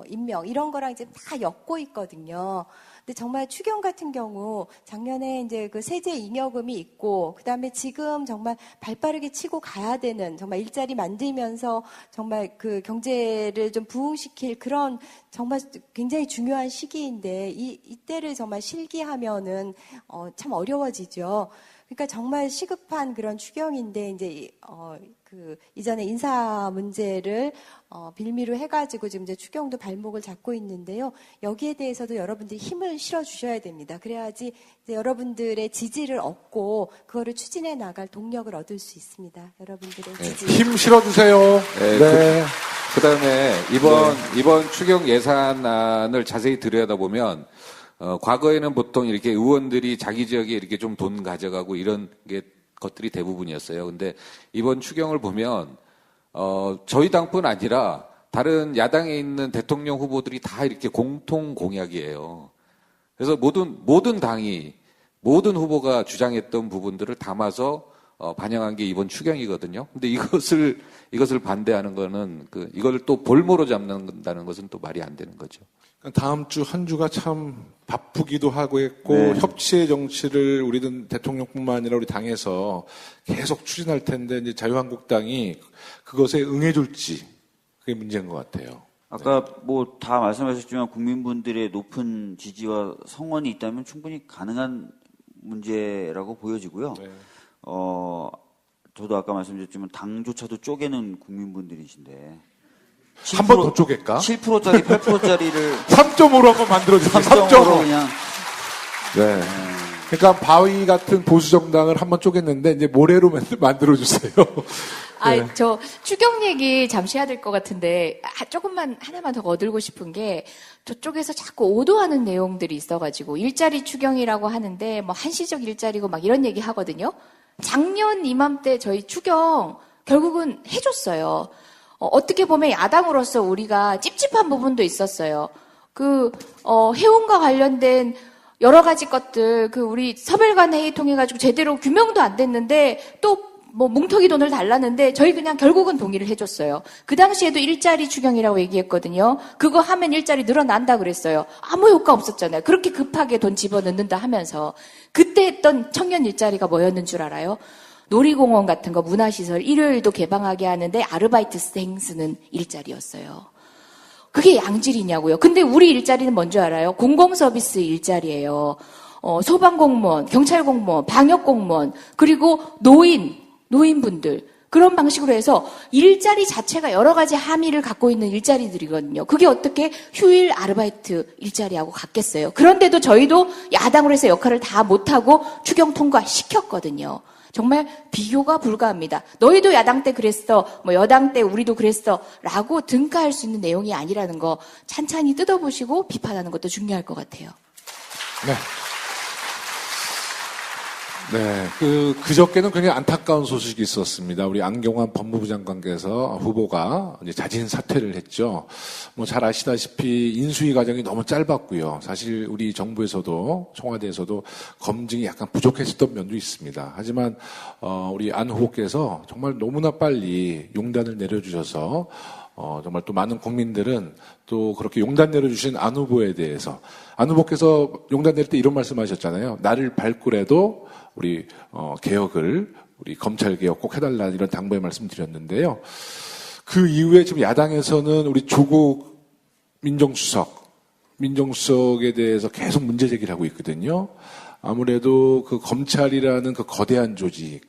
임명, 이런 거랑 이제 다 엮고 있거든요. 근데 정말 추경 같은 경우 작년에 이제 그 세제 잉여금이 있고, 그다음에 지금 정말 발빠르게 치고 가야 되는, 정말 일자리 만들면서 정말 그 경제를 좀 부흥시킬 그런 정말 굉장히 중요한 시기인데 이때를 정말 실기하면은 참 어려워지죠. 그러니까 정말 시급한 그런 추경인데 이제 그 이전에 인사 문제를 빌미로 해가지고 지금 이제 추경도 발목을 잡고 있는데요. 여기에 대해서도 여러분들이 힘을 실어 주셔야 됩니다. 그래야지 이제 여러분들의 지지를 얻고 그거를 추진해 나갈 동력을 얻을 수 있습니다. 여러분들의 지지. 힘 실어주세요. 네. 그다음에 이번 추경 예산안을 자세히 들여다보면 과거에는 보통 이렇게 의원들이 자기 지역에 이렇게 좀 돈 가져가고 이런 것들이 대부분이었어요. 근데 이번 추경을 보면 저희 당뿐 아니라 다른 야당에 있는 대통령 후보들이 다 이렇게 공통 공약이에요. 그래서 모든 당이, 모든 후보가 주장했던 부분들을 담아서 반영한 게 이번 추경이거든요. 근데 이것을 반대하는 거는 이걸 또 볼모로 잡는다는 것은 또 말이 안 되는 거죠. 다음 주 한 주가 참 바쁘기도 하고 했고, 네. 협치의 정치를 우리는 대통령뿐만 아니라 우리 당에서 계속 추진할 텐데, 이제 자유한국당이 그것에 응해줄지, 그게 문제인 것 같아요. 아까 뭐 다 말씀하셨지만 국민분들의 높은 지지와 성원이 있다면 충분히 가능한 문제라고 보여지고요. 네. 저도 아까 말씀드렸지만 당조차도 쪼개는 국민분들이신데 한 번 더 쪼갤까? 7%짜리 8%짜리를 3.5로 한번 만들어주세요. 3.5로 3.5. 그냥 네. 그러니까 바위 같은 보수 정당을 한번 쪼갰는데 이제 모래로 만들어주세요. 네. 저 추경 얘기 잠시 해야 될 것 같은데 조금만 하나만 더 거들고 싶은 게 저쪽에서 자꾸 오도하는 내용들이 있어가지고 일자리 추경이라고 하는데 뭐 한시적 일자리고 막 이런 얘기 하거든요. 작년 이맘때 저희 추경 결국은 해줬어요. 어떻게 보면 야당으로서 우리가 찝찝한 부분도 있었어요. 해운과 관련된 여러 가지 것들, 우리 서별관 회의 통해가지고 제대로 규명도 안 됐는데 또 뭐 뭉텅이 돈을 달라는데 저희 그냥 결국은 동의를 해줬어요. 그 당시에도 일자리 추경이라고 얘기했거든요. 그거 하면 일자리 늘어난다 그랬어요. 아무 효과 없었잖아요. 그렇게 급하게 돈 집어넣는다 하면서. 그때 했던 청년 일자리가 뭐였는 줄 알아요? 놀이공원 같은 거 문화시설 일요일도 개방하게 하는데 아르바이트생 쓰는 일자리였어요. 그게 양질이냐고요. 근데 우리 일자리는 뭔지 알아요? 공공서비스 일자리예요. 소방공무원, 경찰공무원, 방역공무원, 그리고 노인분들. 그런 방식으로 해서 일자리 자체가 여러 가지 함의를 갖고 있는 일자리들이거든요. 그게 어떻게 휴일 아르바이트 일자리하고 같겠어요. 그런데도 저희도 야당으로 해서 역할을 다 못하고 추경 통과시켰거든요. 정말 비교가 불가합니다. 너희도 야당 때 그랬어, 뭐 여당 때 우리도 그랬어 라고 등가할 수 있는 내용이 아니라는 거 찬찬히 뜯어보시고 비판하는 것도 중요할 것 같아요. 네. 네, 그저께는 굉장히 안타까운 소식이 있었습니다. 우리 안경환 법무부 장관께서 후보가 이제 자진 사퇴를 했죠. 뭐 잘 아시다시피 인수위 과정이 너무 짧았고요. 사실 우리 정부에서도 청와대에서도 검증이 약간 부족했었던 면도 있습니다. 하지만 우리 안 후보께서 정말 너무나 빨리 용단을 내려주셔서 정말 또 많은 국민들은 또 그렇게 용단 내려주신 안 후보에 대해서 안 후보께서 용단 내릴 때 이런 말씀하셨잖아요. 나를 밟고라도 우리 개혁을 우리 검찰 개혁 꼭 해달라 이런 당부의 말씀드렸는데요. 그 이후에 지금 야당에서는 우리 조국 민정수석에 대해서 계속 문제 제기를 하고 있거든요. 아무래도 그 검찰이라는 그 거대한 조직,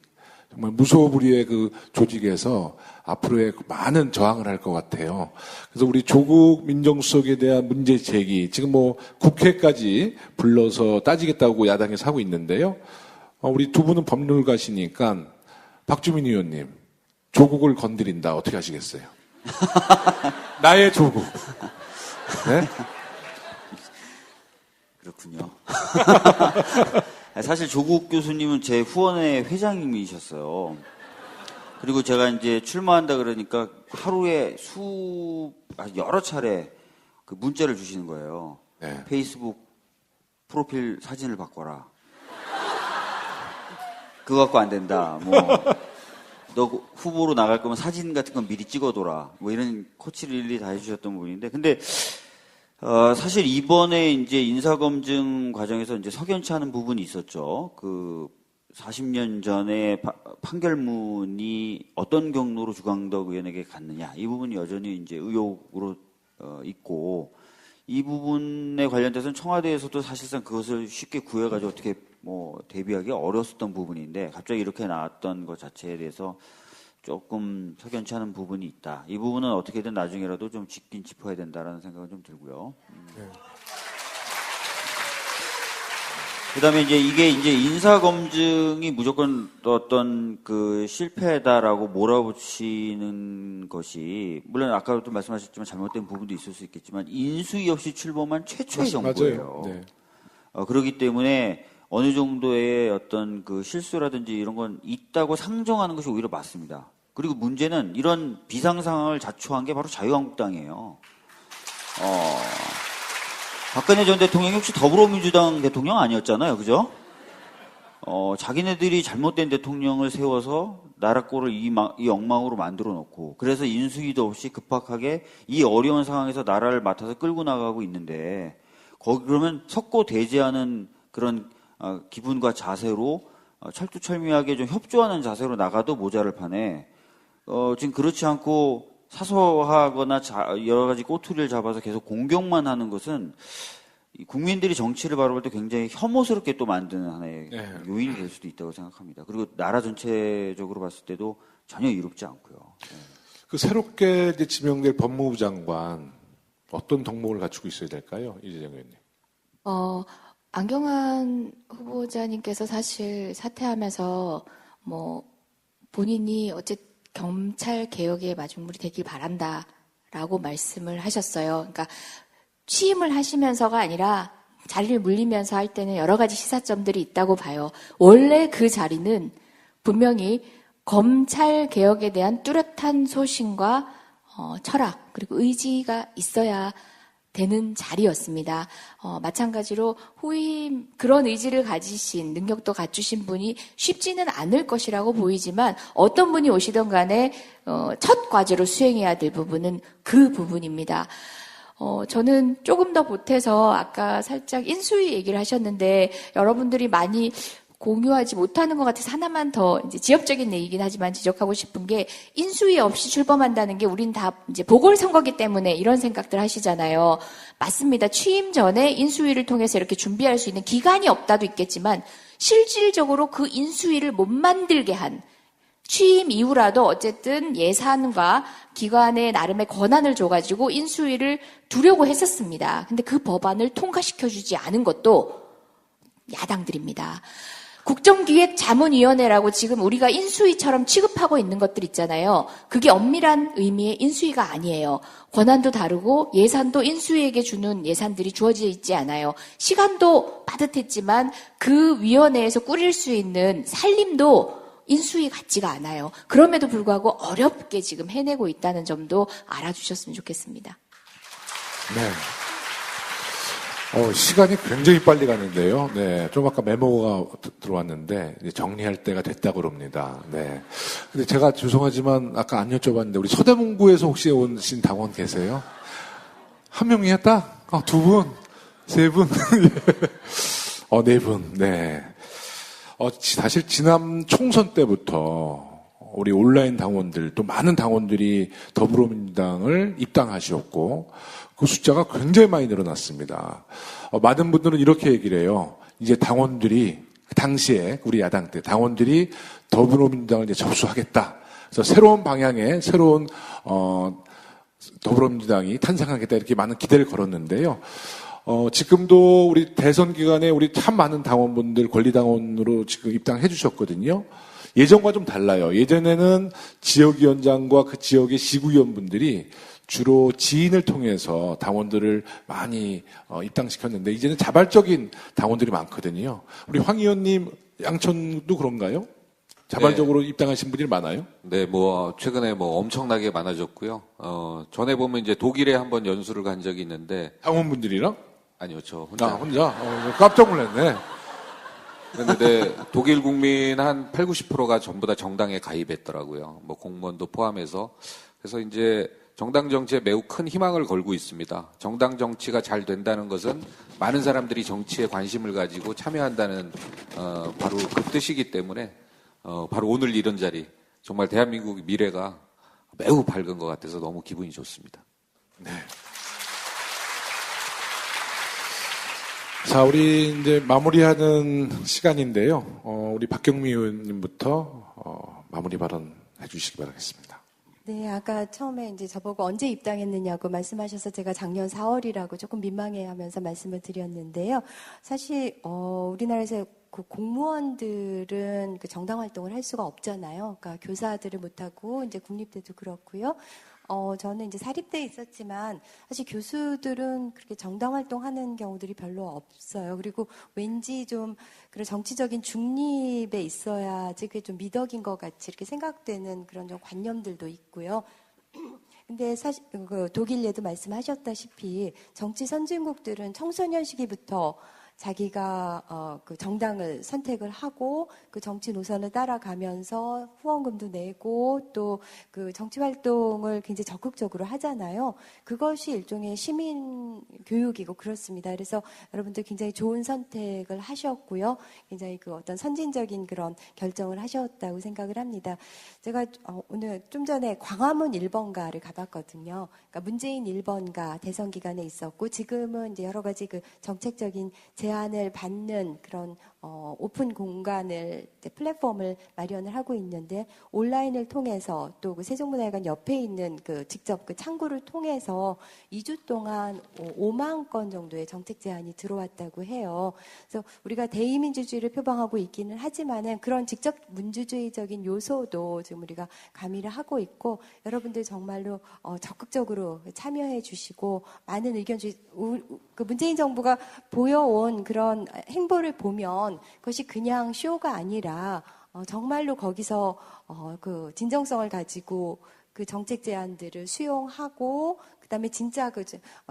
정말 무소불위의 그 조직에서 앞으로의 많은 저항을 할 것 같아요. 그래서 우리 조국 민정수석에 대한 문제 제기, 지금 뭐 국회까지 불러서 따지겠다고 야당에서 하고 있는데요. 우리 두 분은 법률가시니까 박주민 의원님, 조국을 건드린다 어떻게 하시겠어요? 나의 조국. 네? 그렇군요. 사실 조국 교수님은 제 후원회 회장님이셨어요. 그리고 제가 이제 출마한다 그러니까 하루에 여러 차례 그 문자를 주시는 거예요. 네. 페이스북 프로필 사진을 바꿔라. 그거 갖고 안 된다. 너 후보로 나갈 거면 사진 같은 건 미리 찍어둬라. 뭐 이런 코치를 일일이 다 해주셨던 분인데, 근데 사실 이번에 이제 인사검증 과정에서 이제 석연치 않은 부분이 있었죠. 그 40년 전에 판결문이 어떤 경로로 주광덕 의원에게 갔느냐. 이 부분이 여전히 이제 의혹으로 있고, 이 부분에 관련돼서는 청와대에서도 사실상 그것을 쉽게 구해가지고 어떻게 대비하기 어려웠던 부분인데, 갑자기 이렇게 나왔던 것 자체에 대해서 조금 석연치 않은 부분이 있다. 이 부분은 어떻게든 나중에라도 좀 짚긴 짚어야 된다라는 생각은 좀 들고요. 그다음에 이게 인사검증이 무조건 어떤 그 실패다라고 몰아붙이는 것이, 물론 아까도 말씀하셨지만 잘못된 부분도 있을 수 있겠지만 인수위 없이 출범한 최초의 정부예요. 네. 그렇기 때문에 어느 정도의 어떤 그 실수라든지 이런 건 있다고 상정하는 것이 오히려 맞습니다. 그리고 문제는 이런 비상 상황을 자초한 게 바로 자유한국당이에요. 박근혜 전 대통령이 혹시 더불어민주당 대통령 아니었잖아요. 그죠? 자기네들이 잘못된 대통령을 세워서 나라 꼴을 이 엉망으로 만들어 놓고, 그래서 인수위도 없이 급박하게 이 어려운 상황에서 나라를 맡아서 끌고 나가고 있는데, 그러면 석고대죄하는 그런 기분과 자세로 철두철미하게 좀 협조하는 자세로 나가도 모자랄 판에 지금 그렇지 않고 사소하거나 여러 가지 꼬투리를 잡아서 계속 공격만 하는 것은 국민들이 정치를 바라볼 때 굉장히 혐오스럽게 또 만드는 하나의 요인이 될 수도 있다고 생각합니다. 그리고 나라 전체적으로 봤을 때도 전혀 이롭지 않고요. 그 새롭게 이제 지명될 법무부 장관 어떤 덕목을 갖추고 있어야 될까요, 이재정 의원님? 안경환 후보자님께서 사실 사퇴하면서 본인이 어쨌든 검찰 개혁의 마중물이 되길 바란다라고 말씀을 하셨어요. 그러니까 취임을 하시면서가 아니라 자리를 물리면서 할 때는 여러 가지 시사점들이 있다고 봐요. 원래 그 자리는 분명히 검찰 개혁에 대한 뚜렷한 소신과 철학 그리고 의지가 있어야 되는 자리였습니다. 마찬가지로 후임 그런 의지를 가지신 능력도 갖추신 분이 쉽지는 않을 것이라고 보이지만 어떤 분이 오시던 간에 첫 과제로 수행해야 될 부분은 그 부분입니다. 저는 조금 더 보태서 아까 살짝 인수위 얘기를 하셨는데 여러분들이 많이 공유하지 못하는 것 같아서 하나만 더 이제 지역적인 얘기긴 하지만 지적하고 싶은 게 인수위 없이 출범한다는 게 우린 다 이제 보궐선거기 때문에 이런 생각들 하시잖아요. 맞습니다. 취임 전에 인수위를 통해서 이렇게 준비할 수 있는 기간이 없다도 있겠지만 실질적으로 그 인수위를 못 만들게 한 취임 이후라도 어쨌든 예산과 기관의 나름의 권한을 줘가지고 인수위를 두려고 했었습니다. 근데 그 법안을 통과시켜주지 않은 것도 야당들입니다. 국정기획자문위원회라고 지금 우리가 인수위처럼 취급하고 있는 것들 있잖아요. 그게 엄밀한 의미의 인수위가 아니에요. 권한도 다르고 예산도 인수위에게 주는 예산들이 주어져 있지 않아요. 시간도 빠듯했지만 그 위원회에서 꾸릴 수 있는 살림도 인수위 같지가 않아요. 그럼에도 불구하고 어렵게 지금 해내고 있다는 점도 알아주셨으면 좋겠습니다. 네. 시간이 굉장히 빨리 가는데요. 네. 좀 아까 메모가 들어왔는데, 이제 정리할 때가 됐다고 그럽니다. 네. 근데 제가 죄송하지만 아까 안 여쭤봤는데, 우리 서대문구에서 혹시 오신 당원 계세요? 한 명이었다? 두 분? 세 분? 네 분. 네. 사실 지난 총선 때부터 우리 온라인 당원들, 또 많은 당원들이 더불어민주당을 입당하셨고, 그 숫자가 굉장히 많이 늘어났습니다. 많은 분들은 이렇게 얘기를 해요. 이제 당원들이, 당시에 우리 야당 때 당원들이 더불어민주당을 이제 접수하겠다. 그래서 새로운 방향의 새로운, 더불어민주당이 탄생하겠다. 이렇게 많은 기대를 걸었는데요. 지금도 우리 대선 기간에 우리 참 많은 당원분들 권리당원으로 지금 입당해 주셨거든요. 예전과 좀 달라요. 예전에는 지역위원장과 그 지역의 시구위원분들이 주로 지인을 통해서 당원들을 많이 입당시켰는데 이제는 자발적인 당원들이 많거든요. 우리 황 의원님 양천도 그런가요? 자발적으로 네. 입당하신 분들이 많아요? 네, 최근에 엄청나게 많아졌고요. 전에 보면 이제 독일에 한번 연수를 간 적이 있는데. 당원분들이랑? 아니요, 저 혼자. 혼자? 깜짝 놀랐네. 그런데 독일 국민 한 80~90%가 전부 다 정당에 가입했더라고요. 공무원도 포함해서. 그래서 이제 정당 정치에 매우 큰 희망을 걸고 있습니다. 정당 정치가 잘 된다는 것은 많은 사람들이 정치에 관심을 가지고 참여한다는 바로 그 뜻이기 때문에 바로 오늘 이런 자리 정말 대한민국의 미래가 매우 밝은 것 같아서 너무 기분이 좋습니다. 네. 자, 우리 이제 마무리하는 시간인데요. 우리 박경미 의원님부터 마무리 발언 해주시기 바라겠습니다. 네, 아까 처음에 이제 저보고 언제 입당했느냐고 말씀하셔서 제가 작년 4월이라고 조금 민망해하면서 말씀을 드렸는데요. 사실 우리나라에서 그 공무원들은 그 정당 활동을 할 수가 없잖아요. 그러니까 교사들을 못하고 이제 국립대도 그렇고요. 저는 이제 사립대에 있었지만 사실 교수들은 그렇게 정당 활동하는 경우들이 별로 없어요. 그리고 왠지 좀 그런 정치적인 중립에 있어야지 그게 좀 미덕인 것 같이 이렇게 생각되는 그런 좀 관념들도 있고요. 근데 사실 그 독일에도 말씀하셨다시피 정치 선진국들은 청소년 시기부터 자기가 그 정당을 선택을 하고 그 정치 노선을 따라가면서 후원금도 내고 또 그 정치 활동을 굉장히 적극적으로 하잖아요. 그것이 일종의 시민 교육이고 그렇습니다. 그래서 여러분들 굉장히 좋은 선택을 하셨고요. 굉장히 그 어떤 선진적인 그런 결정을 하셨다고 생각을 합니다. 제가 오늘 좀 전에 광화문 1번가를 가봤거든요. 그러니까 문재인 1번가 대선 기간에 있었고 지금은 이제 여러 가지 그 정책적인 제안을 받는 그런 오픈 공간을 플랫폼을 마련을 하고 있는데 온라인을 통해서 또 그 세종문화회관 옆에 있는 그 직접 그 창구를 통해서 2주 동안 5만 건 정도의 정책 제안이 들어왔다고 해요. 그래서 우리가 대의민주주의를 표방하고 있기는 하지만은 그런 직접 민주주의적인 요소도 지금 우리가 가미를 하고 있고 여러분들 정말로 적극적으로 참여해 주시고 많은 의견 그 문재인 정부가 보여온 그런 행보를 보면 그것이 그냥 쇼가 아니라 정말로 거기서 그 진정성을 가지고 그 정책 제안들을 수용하고 그다음에 진짜 그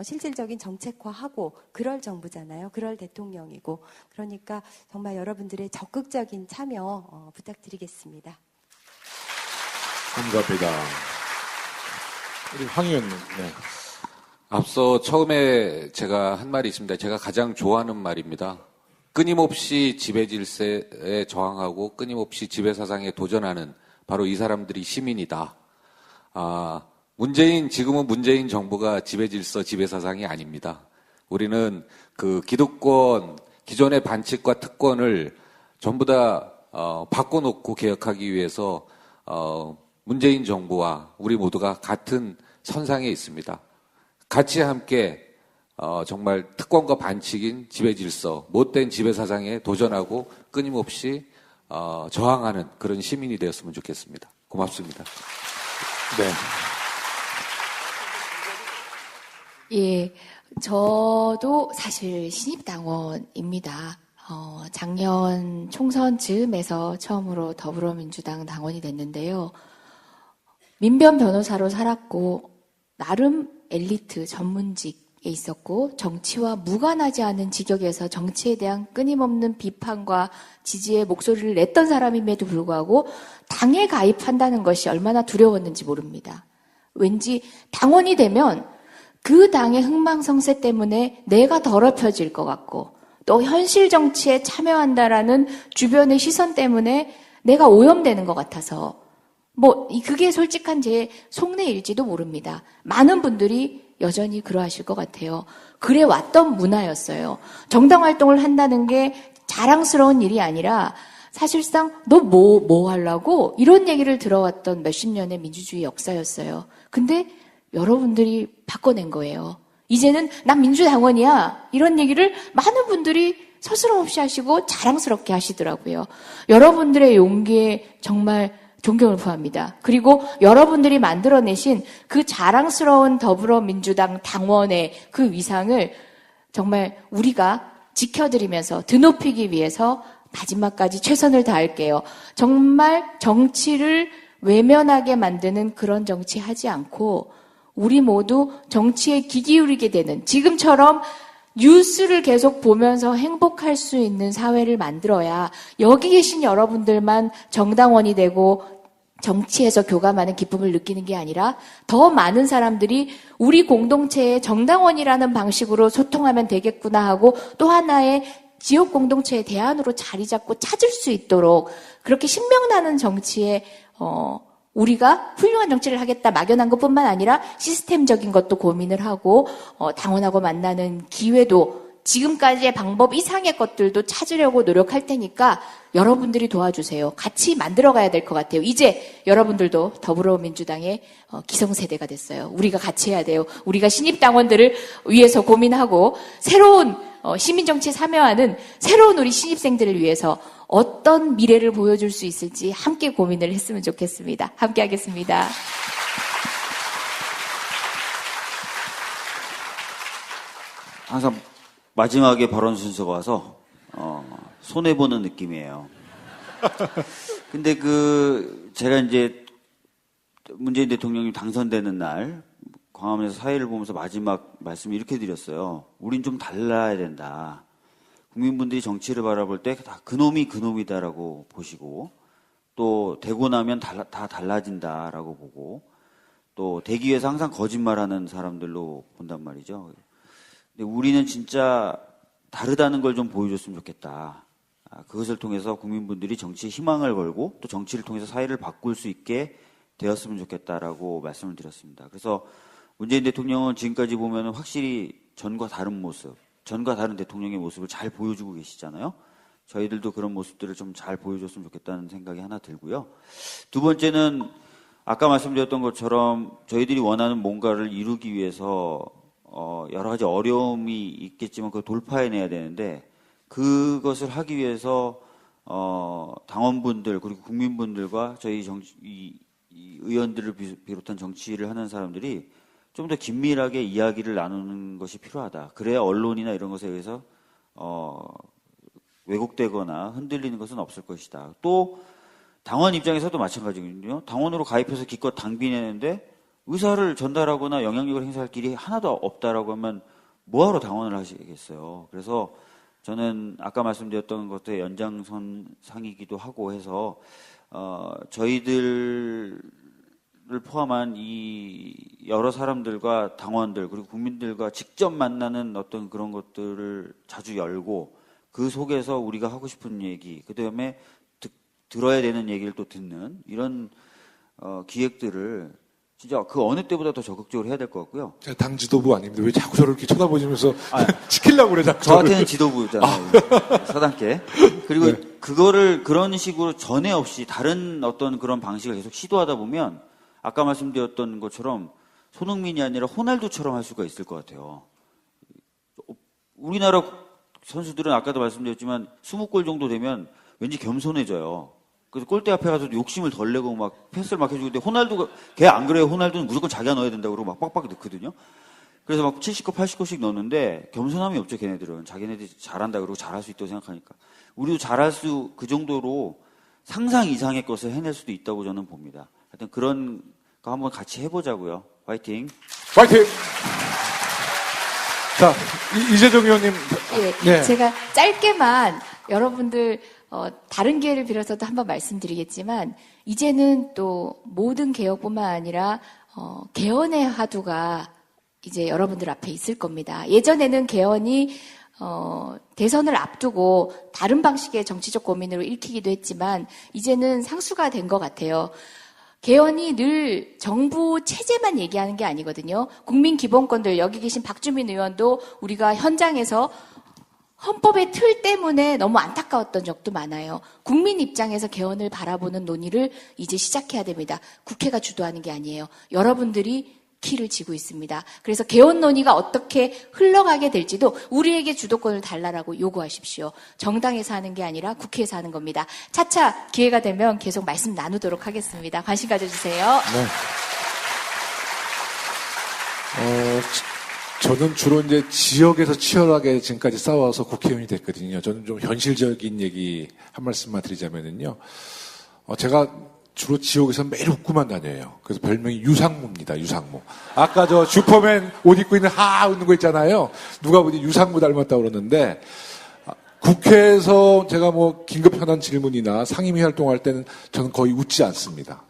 실질적인 정책화하고 그럴 정부잖아요. 그럴 대통령이고 그러니까 정말 여러분들의 적극적인 참여 부탁드리겠습니다. 감사합니다. 우리 황 의원님. 네. 앞서 처음에 제가 한 말이 있습니다. 제가 가장 좋아하는 말입니다. 끊임없이 지배 질서에 저항하고 끊임없이 지배 사상에 도전하는 바로 이 사람들이 시민이다. 지금은 문재인 정부가 지배 질서, 지배 사상이 아닙니다. 우리는 그 기득권, 기존의 반칙과 특권을 전부 다 바꿔놓고 개혁하기 위해서 문재인 정부와 우리 모두가 같은 선상에 있습니다. 같이 함께 정말 특권과 반칙인 지배질서, 못된 지배사상에 도전하고 끊임없이 저항하는 그런 시민이 되었으면 좋겠습니다. 고맙습니다. 네. 예, 저도 사실 신입당원입니다. 작년 총선 즈음에서 처음으로 더불어민주당 당원이 됐는데요. 민변 변호사로 살았고 나름 엘리트 전문직에 있었고 정치와 무관하지 않은 직역에서 정치에 대한 끊임없는 비판과 지지의 목소리를 냈던 사람임에도 불구하고 당에 가입한다는 것이 얼마나 두려웠는지 모릅니다. 왠지 당원이 되면 그 당의 흥망성쇠 때문에 내가 더럽혀질 것 같고 또 현실 정치에 참여한다라는 주변의 시선 때문에 내가 오염되는 것 같아서 그게 솔직한 제 속내일지도 모릅니다. 많은 분들이 여전히 그러하실 것 같아요. 그래 왔던 문화였어요. 정당 활동을 한다는 게 자랑스러운 일이 아니라 사실상 너 뭐 하려고 이런 얘기를 들어왔던 몇십 년의 민주주의 역사였어요. 근데 여러분들이 바꿔낸 거예요. 이제는 난 민주당원이야. 이런 얘기를 많은 분들이 서스럼없이 하시고 자랑스럽게 하시더라고요. 여러분들의 용기에 정말 존경을 표합니다. 그리고 여러분들이 만들어내신 그 자랑스러운 더불어민주당 당원의 그 위상을 정말 우리가 지켜드리면서 드높이기 위해서 마지막까지 최선을 다할게요. 정말 정치를 외면하게 만드는 그런 정치 하지 않고 우리 모두 정치에 귀 기울이게 되는 지금처럼 뉴스를 계속 보면서 행복할 수 있는 사회를 만들어야 여기 계신 여러분들만 정당원이 되고 정치에서 교감하는 기쁨을 느끼는 게 아니라 더 많은 사람들이 우리 공동체의 정당원이라는 방식으로 소통하면 되겠구나 하고 또 하나의 지역 공동체의 대안으로 자리 잡고 찾을 수 있도록 그렇게 신명나는 정치에 우리가 훌륭한 정치를 하겠다 막연한 것뿐만 아니라 시스템적인 것도 고민을 하고 당원하고 만나는 기회도 지금까지의 방법 이상의 것들도 찾으려고 노력할 테니까 여러분들이 도와주세요. 같이 만들어가야 될 것 같아요. 이제 여러분들도 더불어민주당의 기성세대가 됐어요. 우리가 같이 해야 돼요. 우리가 신입당원들을 위해서 고민하고 새로운 시민정치에 참여하는 새로운 우리 신입생들을 위해서 어떤 미래를 보여줄 수 있을지 함께 고민을 했으면 좋겠습니다. 함께 하겠습니다. 항상 마지막에 발언 순서가 와서 손해보는 느낌이에요. 근데 제가 이제 문재인 대통령이 당선되는 날 광화문에서 사회를 보면서 마지막 말씀을 이렇게 드렸어요. 우린 좀 달라야 된다. 국민분들이 정치를 바라볼 때 다 그놈이 그놈이다라고 보시고 또 되고 나면 다 달라진다라고 보고 또 되기 위해서 항상 거짓말하는 사람들로 본단 말이죠. 근데 우리는 진짜 다르다는 걸 좀 보여줬으면 좋겠다. 그것을 통해서 국민분들이 정치에 희망을 걸고 또 정치를 통해서 사회를 바꿀 수 있게 되었으면 좋겠다라고 말씀을 드렸습니다. 그래서 문재인 대통령은 지금까지 보면 확실히 전과 다른 모습, 전과 다른 대통령의 모습을 잘 보여주고 계시잖아요. 저희들도 그런 모습들을 좀 잘 보여줬으면 좋겠다는 생각이 하나 들고요. 두 번째는 아까 말씀드렸던 것처럼 저희들이 원하는 뭔가를 이루기 위해서 여러 가지 어려움이 있겠지만 그걸 돌파해내야 되는데 그것을 하기 위해서 당원분들 그리고 국민분들과 저희 이 의원들을 비롯한 정치를 하는 사람들이 좀 더 긴밀하게 이야기를 나누는 것이 필요하다. 그래야 언론이나 이런 것에 의해서 왜곡되거나 흔들리는 것은 없을 것이다. 또 당원 입장에서도 마찬가지거든요. 당원으로 가입해서 기껏 당비내는데 의사를 전달하거나 영향력을 행사할 길이 하나도 없다라고 하면 뭐하러 당원을 하시겠어요. 그래서 저는 아까 말씀드렸던 것의 연장선상이기도 하고 해서 저희들을 포함한 이 여러 사람들과 당원들 그리고 국민들과 직접 만나는 어떤 그런 것들을 자주 열고 그 속에서 우리가 하고 싶은 얘기 그다음에 들어야 되는 얘기를 또 듣는 이런 기획들을 진짜 그 어느 때보다 더 적극적으로 해야 될 것 같고요. 제가 당 지도부 아닙니다. 왜 자꾸 저를 이렇게 쳐다보시면서 시키려고 그래 자꾸. 저한테는 지도부잖아요. 서당께. 그리고 네. 그거를 그런 식으로 전에 없이 다른 어떤 그런 방식을 계속 시도하다 보면 아까 말씀드렸던 것처럼 손흥민이 아니라 호날두처럼 할 수가 있을 것 같아요. 우리나라 선수들은 아까도 말씀드렸지만 20골 정도 되면 왠지 겸손해져요. 그래서 골대 앞에 가서 욕심을 덜 내고 막 패스를 막 해주고, 근데 호날두가, 걔 안 그래요. 호날두는 무조건 자기가 넣어야 된다고 그러고 막 빡빡 넣거든요. 그래서 막 70골, 80골씩 넣었는데 겸손함이 없죠, 걔네들은. 자기네들이 잘한다 그러고 잘할 수 있다고 생각하니까. 우리도 잘할 수, 그 정도로 상상 이상의 것을 해낼 수도 있다고 저는 봅니다. 하여튼 그런 거 한번 같이 해보자고요. 화이팅. 파이팅! 자, 이재정 의원님. 예, 네. 제가 짧게만 여러분들 다른 기회를 빌어서도 한번 말씀드리겠지만 이제는 또 모든 개혁뿐만 아니라 개헌의 화두가 이제 여러분들 앞에 있을 겁니다. 예전에는 개헌이 대선을 앞두고 다른 방식의 정치적 고민으로 읽히기도 했지만 이제는 상수가 된 것 같아요. 개헌이 늘 정부 체제만 얘기하는 게 아니거든요. 국민 기본권들, 여기 계신 박주민 의원도 우리가 현장에서 헌법의 틀 때문에 너무 안타까웠던 적도 많아요. 국민 입장에서 개헌을 바라보는 논의를 이제 시작해야 됩니다. 국회가 주도하는 게 아니에요. 여러분들이 키를 쥐고 있습니다. 그래서 개헌 논의가 어떻게 흘러가게 될지도 우리에게 주도권을 달라라고 요구하십시오. 정당에서 하는 게 아니라 국회에서 하는 겁니다. 차차 기회가 되면 계속 말씀 나누도록 하겠습니다. 관심 가져주세요. 네. 저는 주로 이제 지역에서 치열하게 지금까지 싸워서 국회의원이 됐거든요. 저는 좀 현실적인 얘기 한 말씀만 드리자면은요. 제가 주로 지역에서 매일 웃고만 다녀요. 그래서 별명이 유상무입니다. 유상무. 아까 저 슈퍼맨 옷 입고 있는 웃는 거 있잖아요. 누가 보니 유상무 닮았다고 그러는데 국회에서 제가 뭐 긴급 현안 질문이나 상임위 활동할 때는 저는 거의 웃지 않습니다.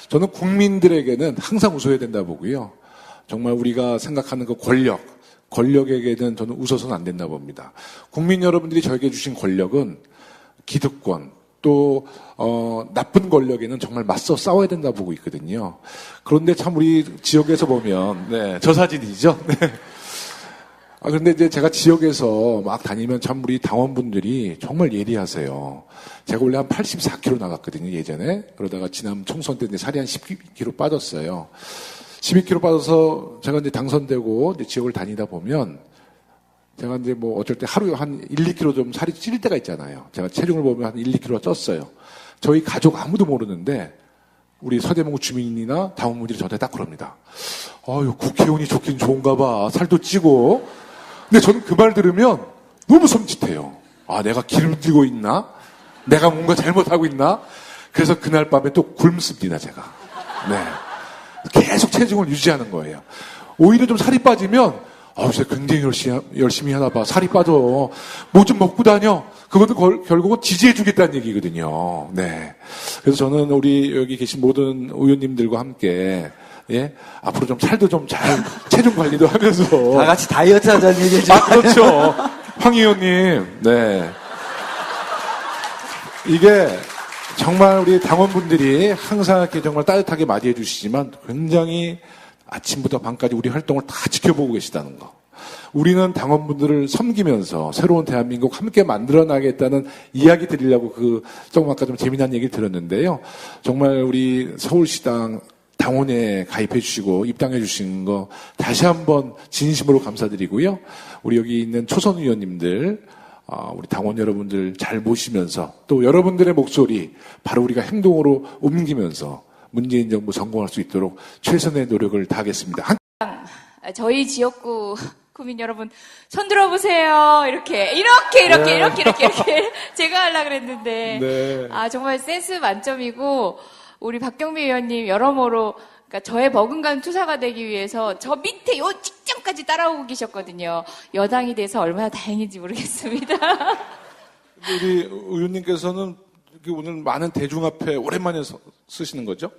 저는 국민들에게는 항상 웃어야 된다 보고요. 정말 우리가 생각하는 그 권력에게는 저는 웃어서는 안 된다 봅니다. 국민 여러분들이 저에게 주신 권력은 기득권, 또 나쁜 권력에는 정말 맞서 싸워야 된다 보고 있거든요. 그런데 참 우리 지역에서 보면 저 사진이죠. 네. 그런데 이제 제가 지역에서 막 다니면 참 우리 당원분들이 정말 예리하세요. 제가 원래 한 84kg 나갔거든요, 예전에. 그러다가 지난 총선 때 이제 살이 한 12kg 빠졌어요. 12kg 빠져서 제가 이제 당선되고 이제 지역을 다니다 보면 제가 이제 뭐 어쩔 때 하루에 한 1, 2kg 좀 살이 찔 때가 있잖아요. 제가 체중을 보면 한 1, 2kg 쪘어요. 저희 가족 아무도 모르는데 우리 서대문구 주민이나 당원분들이 저한테 딱 그럽니다. 국회의원이 좋긴 좋은가 봐. 살도 찌고. 근데 저는 그 말 들으면 너무 섬찟해요. 내가 기름 들고 있나? 내가 뭔가 잘못하고 있나? 그래서 그날 밤에 또 굶습니다, 제가. 네. 계속 체중을 유지하는 거예요. 오히려 좀 살이 빠지면 진짜 굉장히 열심히 하나 봐. 살이 빠져. 뭐 좀 먹고 다녀. 그것도 결국은 지지해주겠다는 얘기거든요. 네. 그래서 저는 우리 여기 계신 모든 의원님들과 함께, 앞으로 좀 살도 좀 잘, 체중 관리도 하면서. 다 같이 다이어트 하자는 얘기죠. 그렇죠. 황 의원님, 네. 이게 정말 우리 당원분들이 항상 이렇게 정말 따뜻하게 맞이해 주시지만 굉장히 아침부터 밤까지 우리 활동을 다 지켜보고 계시다는 거. 우리는 당원분들을 섬기면서 새로운 대한민국 함께 만들어 나가겠다는 이야기 드리려고 조금 아까 좀 재미난 얘기 들었는데요. 정말 우리 서울시당 당원에 가입해 주시고 입당해 주신 거 다시 한번 진심으로 감사드리고요. 우리 여기 있는 초선 의원님들, 우리 당원 여러분들 잘 모시면서 또 여러분들의 목소리 바로 우리가 행동으로 옮기면서 문재인 정부 성공할 수 있도록 최선의 노력을 다하겠습니다. 저희 지역구 구민 여러분 손 들어보세요. 이렇게 제가 하려고 그랬는데 네. 정말 센스 만점이고 우리 박경미 의원님 여러모로 그러니까 저의 버금가는 투사가 되기 위해서 저 밑에 요 직전까지 따라오고 계셨거든요. 여당이 돼서 얼마나 다행인지 모르겠습니다. 우리 의원님께서는 오늘 많은 대중 앞에 오랜만에 쓰시는 거죠?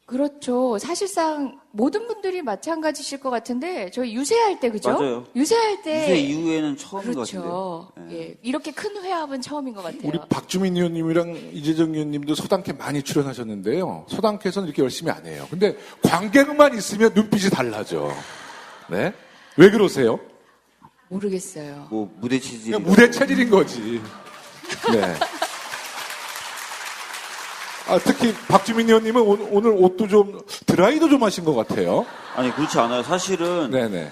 그렇죠. 사실상 모든 분들이 마찬가지실 것 같은데 저희 유세할 때 그죠? 맞아요. 유세할 때 유세 이후에는 처음인 그렇죠. 것 같은데요. 예, 이렇게 큰 회합은 처음인 것 같아요. 우리 박주민 의원님이랑 이재정 의원님도 소당캐 많이 출연하셨는데요. 소당캐에서는 이렇게 열심히 안 해요. 근데 관객만 있으면 눈빛이 달라져. 네? 왜 그러세요? 모르겠어요. 뭐 무대 체질. 그냥 무대 체질인 거지. 네. 특히 박주민 의원님은 오늘 옷도 좀 드라이도 좀 하신 것 같아요. 아니 그렇지 않아요. 사실은 네네.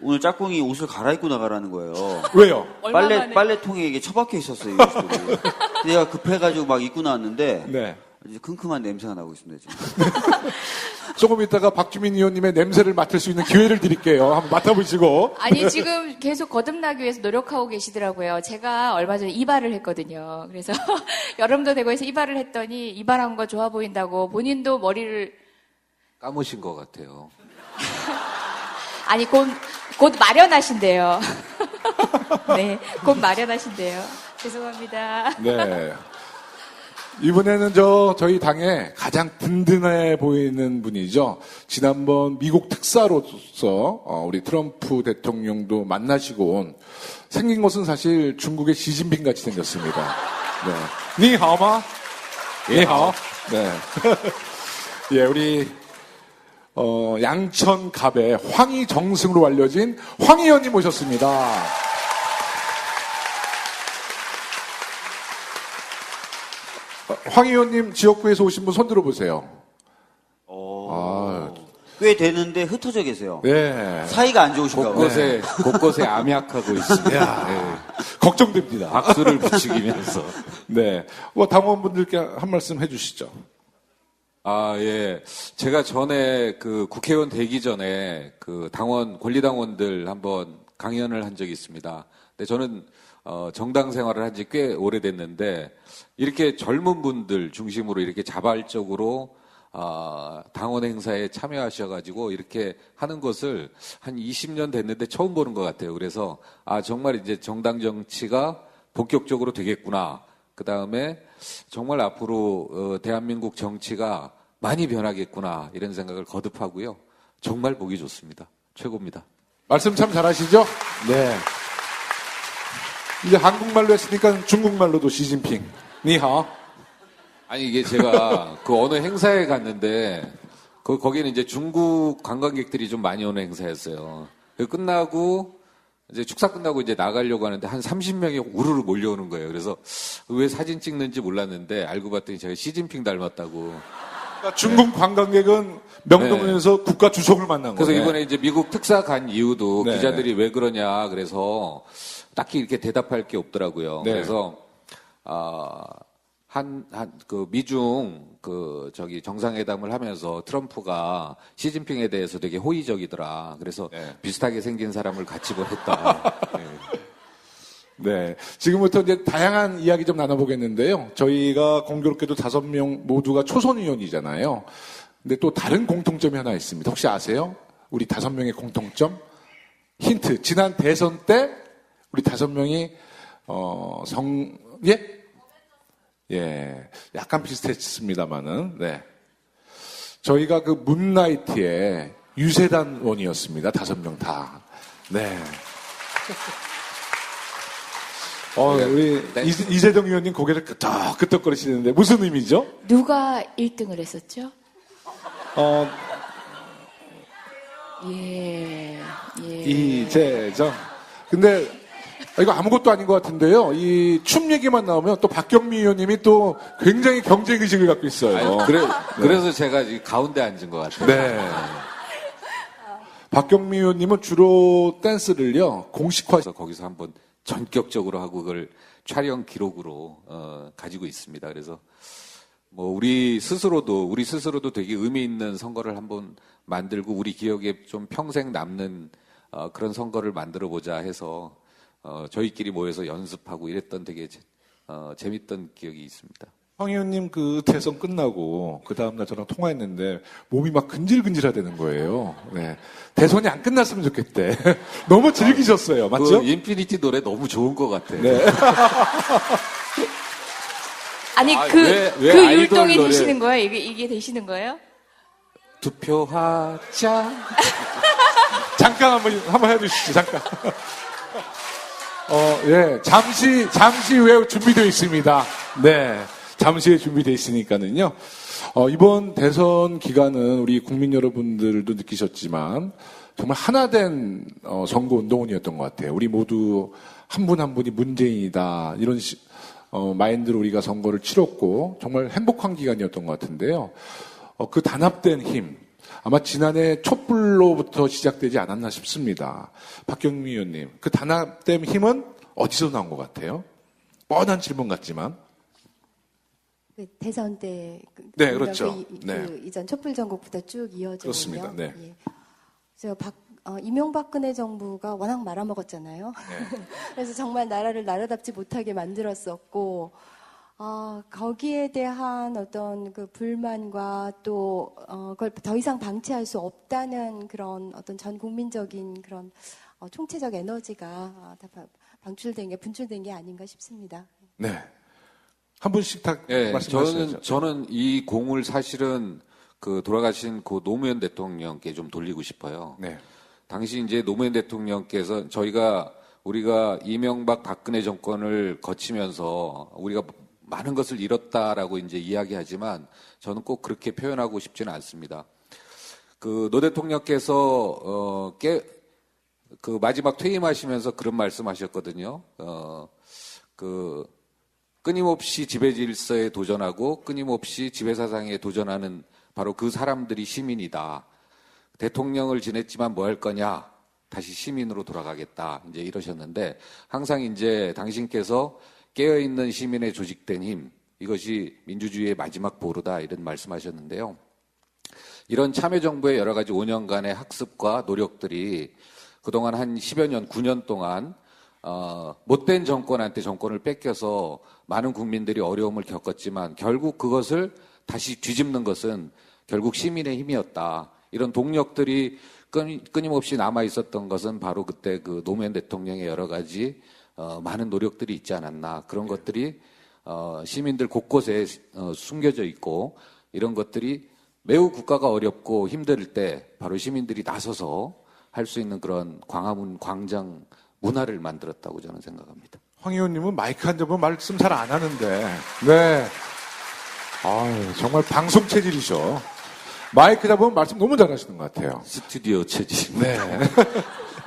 오늘 짝꿍이 옷을 갈아입고 나가라는 거예요. 왜요? 얼마 만에 빨래통에 이게 처박혀 있었어요. 이 옷들이. 근데 내가 급해가지고 막 입고 나왔는데 네. 이제 킁킁한 냄새가 나고 있습니다 지금. 조금 이따가 박주민 의원님의 냄새를 맡을 수 있는 기회를 드릴게요. 한번 맡아보시고. 아니 지금 계속 거듭나기 위해서 노력하고 계시더라고요. 제가 얼마 전에 이발을 했거든요. 그래서 여름도 되고 해서 이발을 했더니 이발한 거 좋아 보인다고 본인도 머리를 까무신 것 같아요. 아니 곧 마련하신대요. 네, 곧 마련하신대요. 죄송합니다. 네. 이번에는 저희 당에 가장 든든해 보이는 분이죠. 지난번 미국 특사로서 우리 트럼프 대통령도 만나시고 온 생긴 것은 사실 중국의 시진핑 같이 생겼습니다. 네. 니하오마? 니하오. 네. 예, 우리 양천갑의 황희 정승으로 알려진 황희 의원님 모셨습니다. 황 의원님 지역구에서 오신 분 손 들어보세요. 꽤 되는데 흩어져 계세요. 네. 사이가 안 좋으신가 봐요. 곳곳에 암약하고 있습니다. 네. 걱정됩니다. 박수를 부추기면서. 네. 당원분들께 한 말씀 해주시죠. 예. 제가 전에 그 국회의원 되기 전에 그 권리당원들 한번 강연을 한 적이 있습니다. 근데 저는 정당 생활을 한 지 꽤 오래됐는데 이렇게 젊은 분들 중심으로 이렇게 자발적으로 당원 행사에 참여하셔가지고 이렇게 하는 것을 한 20년 됐는데 처음 보는 것 같아요. 그래서 정말 이제 정당 정치가 본격적으로 되겠구나. 그 다음에 정말 앞으로 대한민국 정치가 많이 변하겠구나 이런 생각을 거듭하고요. 정말 보기 좋습니다. 최고입니다. 말씀 참 잘하시죠? 네. 이제 한국말로 했으니까 중국말로도 시진핑. 니하오. 아니 이게 제가 그 어느 행사에 갔는데 거기는 이제 중국 관광객들이 좀 많이 오는 행사였어요. 끝나고 이제 축사 끝나고 이제 나가려고 하는데 한 30명이 우르르 몰려오는 거예요. 그래서 왜 사진 찍는지 몰랐는데 알고 봤더니 제가 시진핑 닮았다고. 그러니까 중국 관광객은 명동에서 국가 주석을 만난 거예요. 그래서 이번에 이제 미국 특사 간 이유도 네. 기자들이 왜 그러냐 그래서 딱히 이렇게 대답할 게 없더라고요. 네. 그래서 미중 정상회담을 하면서 트럼프가 시진핑에 대해서 되게 호의적이더라. 그래서 비슷하게 생긴 사람을 같이 보냈다. 네. 지금부터 이제 다양한 이야기 좀 나눠보겠는데요. 저희가 공교롭게도 5명 모두가 초선 의원이잖아요. 근데 또 다른 공통점이 하나 있습니다. 혹시 아세요? 우리 5명의 공통점? 힌트. 지난 대선 때 우리 5명이 약간 비슷했습니다만은, 네. 저희가 그 문나이트의 유세단원이었습니다. 5명 다. 네. 우리 이재동 의원님 고개를 끄덕끄덕거리시는데 무슨 의미죠? 누가 1등을 했었죠? 이재정. 근데 이거 아무것도 아닌 것 같은데요. 이 춤 얘기만 나오면 또 박경미 의원님이 또 굉장히 경쟁의식을 갖고 있어요. 그래서 제가 이 가운데 앉은 것 같아요. 네. 박경미 의원님은 주로 댄스를요, 공식화해서 거기서 한번 전격적으로 하고 그걸 촬영 기록으로 가지고 있습니다. 그래서 뭐 우리 스스로도 되게 의미 있는 선거를 한번 만들고 우리 기억에 좀 평생 남는 그런 선거를 만들어 보자 해서 저희끼리 모여서 연습하고 이랬던 되게 재밌던 기억이 있습니다. 황 의원님 그 대선 끝나고 그 다음날 저랑 통화했는데 몸이 막 근질근질하다는 거예요. 네. 대선이 안 끝났으면 좋겠대. 너무 즐기셨어요. 맞죠? 그 인피니티 노래 너무 좋은 것 같아요. 네. 아니 왜 그 아이돌 율동이 노래- 되시는 거예요? 이게 되시는 거예요? 투표하자. 잠깐 한번 해주시죠. 잠깐. 잠시 후에 준비되어 있습니다. 네. 잠시 후에 준비되어 있으니까는요. 이번 대선 기간은 우리 국민 여러분들도 느끼셨지만 정말 하나된 선거 운동원이었던 것 같아요. 우리 모두 한 분 한 분이 문재인이다. 이런 마인드로 우리가 선거를 치렀고 정말 행복한 기간이었던 것 같은데요. 그 단합된 힘, 아마 지난해 촛불로부터 시작되지 않았나 싶습니다. 박경미 의원님, 그 단합된 힘은 어디서 나온 것 같아요? 뻔한 질문 같지만. 그 대선 때 네, 그렇죠. 그 이전 촛불 전국부터 쭉 이어져 그렇습니다. 오면 네. 예. 이명박근혜 정부가 워낙 말아먹었잖아요. 네. 그래서 정말 나라를 나라답지 못하게 만들었었고 거기에 대한 어떤 그 불만과 또 그걸 더 이상 방치할 수 없다는 그런 어떤 전 국민적인 그런 총체적 에너지가 다 분출된 게 아닌가 싶습니다. 네. 한 분씩 다 예, 말씀하시죠. 저는 이 공을 사실은 그 돌아가신 고 노무현 대통령께 좀 돌리고 싶어요. 네. 당시 이제 노무현 대통령께서 우리가 이명박 박근혜 정권을 거치면서 우리가 많은 것을 잃었다라고 이제 이야기하지만 저는 꼭 그렇게 표현하고 싶지는 않습니다. 그 노 대통령께서 그 마지막 퇴임하시면서 그런 말씀하셨거든요. 끊임없이 지배 질서에 도전하고 끊임없이 지배 사상에 도전하는 바로 그 사람들이 시민이다. 대통령을 지냈지만 뭐 할 거냐? 다시 시민으로 돌아가겠다. 이제 이러셨는데 항상 이제 당신께서 깨어있는 시민의 조직된 힘, 이것이 민주주의의 마지막 보루다. 이런 말씀하셨는데요. 이런 참여정부의 여러 가지 5년간의 학습과 노력들이 그동안 한 10여 년, 9년 동안 못된 정권한테 정권을 뺏겨서 많은 국민들이 어려움을 겪었지만 결국 그것을 다시 뒤집는 것은 결국 시민의 힘이었다. 이런 동력들이 끊임없이 남아 있었던 것은 바로 그때 그 노무현 대통령의 여러 가지 많은 노력들이 있지 않았나. 그런 것들이 시민들 곳곳에 숨겨져 있고 이런 것들이 매우 국가가 어렵고 힘들 때 바로 시민들이 나서서 할 수 있는 그런 광화문 광장 문화를 만들었다고 저는 생각합니다. 황 의원님은 마이크 한 잡으면 말씀 잘 안 하는데, 네. 아유, 정말 방송 체질이셔. 마이크 잡으면 말씀 너무 잘하시는 것 같아요. 스튜디오 체질. 네.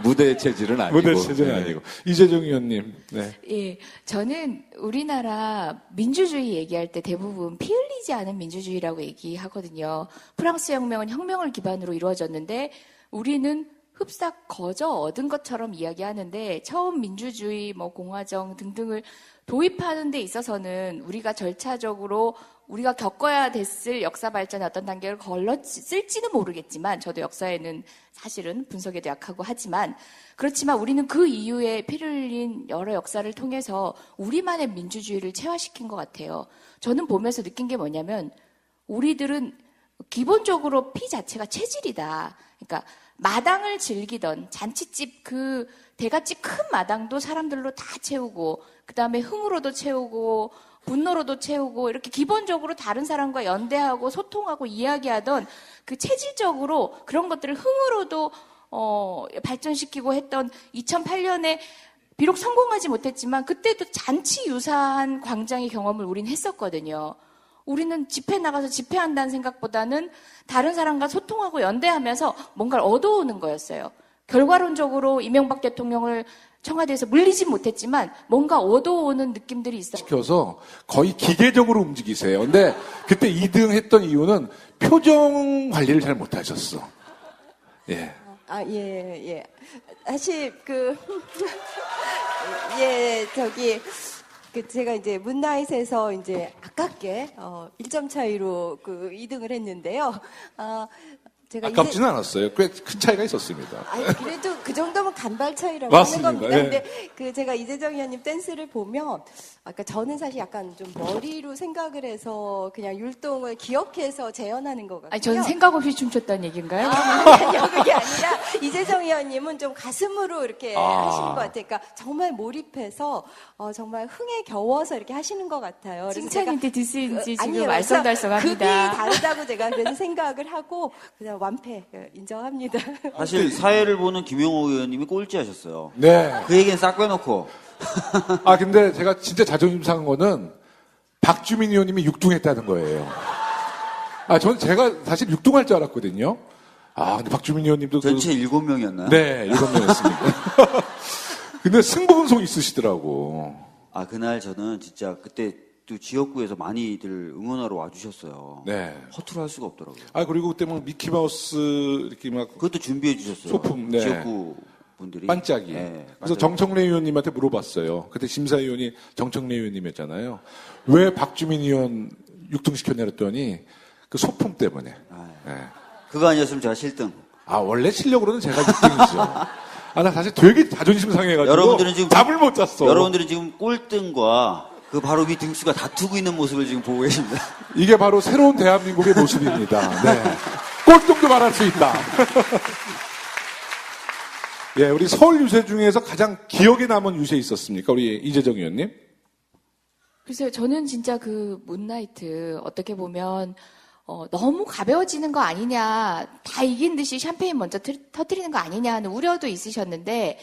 무대 체질은 아니고. 무대 체질은 네. 아니고. 이재정 의원님, 네. 예, 저는 우리나라 민주주의 얘기할 때 대부분 피 흘리지 않은 민주주의라고 얘기하거든요. 프랑스 혁명은 혁명을 기반으로 이루어졌는데 우리는 흡사 거저 얻은 것처럼 이야기하는데 처음 민주주의, 공화정 등등을 도입하는 데 있어서는 우리가 절차적으로 우리가 겪어야 됐을 역사 발전의 어떤 단계를 걸렀을지는 모르겠지만 저도 역사에는 사실은 분석에도 약하고 하지만 그렇지만 우리는 그 이후에 피를 흘린 여러 역사를 통해서 우리만의 민주주의를 체화시킨 것 같아요. 저는 보면서 느낀 게 뭐냐면 우리들은 기본적으로 피 자체가 체질이다. 그러니까 마당을 즐기던 잔치집 그 대갓집 큰 마당도 사람들로 다 채우고 그다음에 흥으로도 채우고 분노로도 채우고 이렇게 기본적으로 다른 사람과 연대하고 소통하고 이야기하던 그 체질적으로 그런 것들을 흥으로도 발전시키고 했던 2008년에 비록 성공하지 못했지만 그때도 잔치 유사한 광장의 경험을 우린 했었거든요. 우리는 집회 나가서 집회한다는 생각보다는 다른 사람과 소통하고 연대하면서 뭔가를 얻어오는 거였어요. 결과론적으로 이명박 대통령을 청와대에서 물리지 못했지만 뭔가 얻어오는 느낌들이 있어요. 시켜서 거의 기계적으로 움직이세요. 근데 그때 2등 했던 이유는 표정 관리를 잘 못하셨어. 예. 예. 사실 제가 이제 문나잇에서 이제 아깝게 1점 차이로 2등을 했는데요. 제가 아깝지는 않았어요. 꽤 큰 차이가 있었습니다. 그래도 그 정도면 간발 차이라고 맞습니다. 하는 겁니다. 예. 근데 제가 이재정 의원님 댄스를 보면 아까 저는 사실 약간 좀 머리로 생각을 해서 그냥 율동을 기억해서 재현하는 것 같아요. 아니, 저는 생각 없이 춤췄다는 얘기인가요? 아니요, 그게 아니라 이재정 의원님은 좀 가슴으로 이렇게 하시는 것 같아요. 그러니까 정말 몰입해서 정말 흥에 겨워서 이렇게 하시는 것 같아요. 그래서 칭찬인데 디스인지 지금 아니에요. 말썽달썽합니다. 급이 다르다고 제가 그래서 생각을 하고 그냥 완패 인정합니다. 사실 사회를 보는 김용호 의원님이 꼴찌하셨어요. 네. 그 얘기는 싹 빼놓고. 근데 제가 진짜 자존심 상한 거는 박주민 의원님이 6등했다는 거예요. 저는 제가 사실 6등할 줄 알았거든요. 근데 박주민 의원님도 전체 7명이었나요? 네, 7명이었습니다. 근데 승부분송 있으시더라고. 아, 그날 저는 진짜 그때 또 지역구에서 많이들 응원하러 와주셨어요. 네. 허투루 할 수가 없더라고요. 아, 그리고 그때 막 미키마우스 이렇게 막 그것도 준비해 주셨어요. 소품, 네. 지역구 분들이. 반짝이. 네, 그래서 맞아요. 정청래 의원님한테 물어봤어요. 그때 심사위원이 정청래 의원님이었잖아요. 왜 박주민 의원 6등 시켜내렸더니 그 소품 때문에. 네. 그거 아니었으면 제가 7등. 아, 원래 실력으로는 제가 6등이죠. 아, 나 사실 되게 자존심 상해가지고. 여러분들은 지금 답을 못 잤어. 여러분들은 지금 꼴등과 그 바로 위 등수가 다투고 있는 모습을 지금 보고 계십니다. 이게 바로 새로운 대한민국의 모습입니다. 네. 꼴등도 말할 수 있다. 예, 우리 서울 유세 중에서 가장 기억에 남은 유세 있었습니까? 우리 이재정 의원님? 글쎄요, 저는 진짜 그 문나이트 어떻게 보면 너무 가벼워지는 거 아니냐, 다 이긴 듯이 샴페인 먼저 터뜨리는 거 아니냐 하는 우려도 있으셨는데,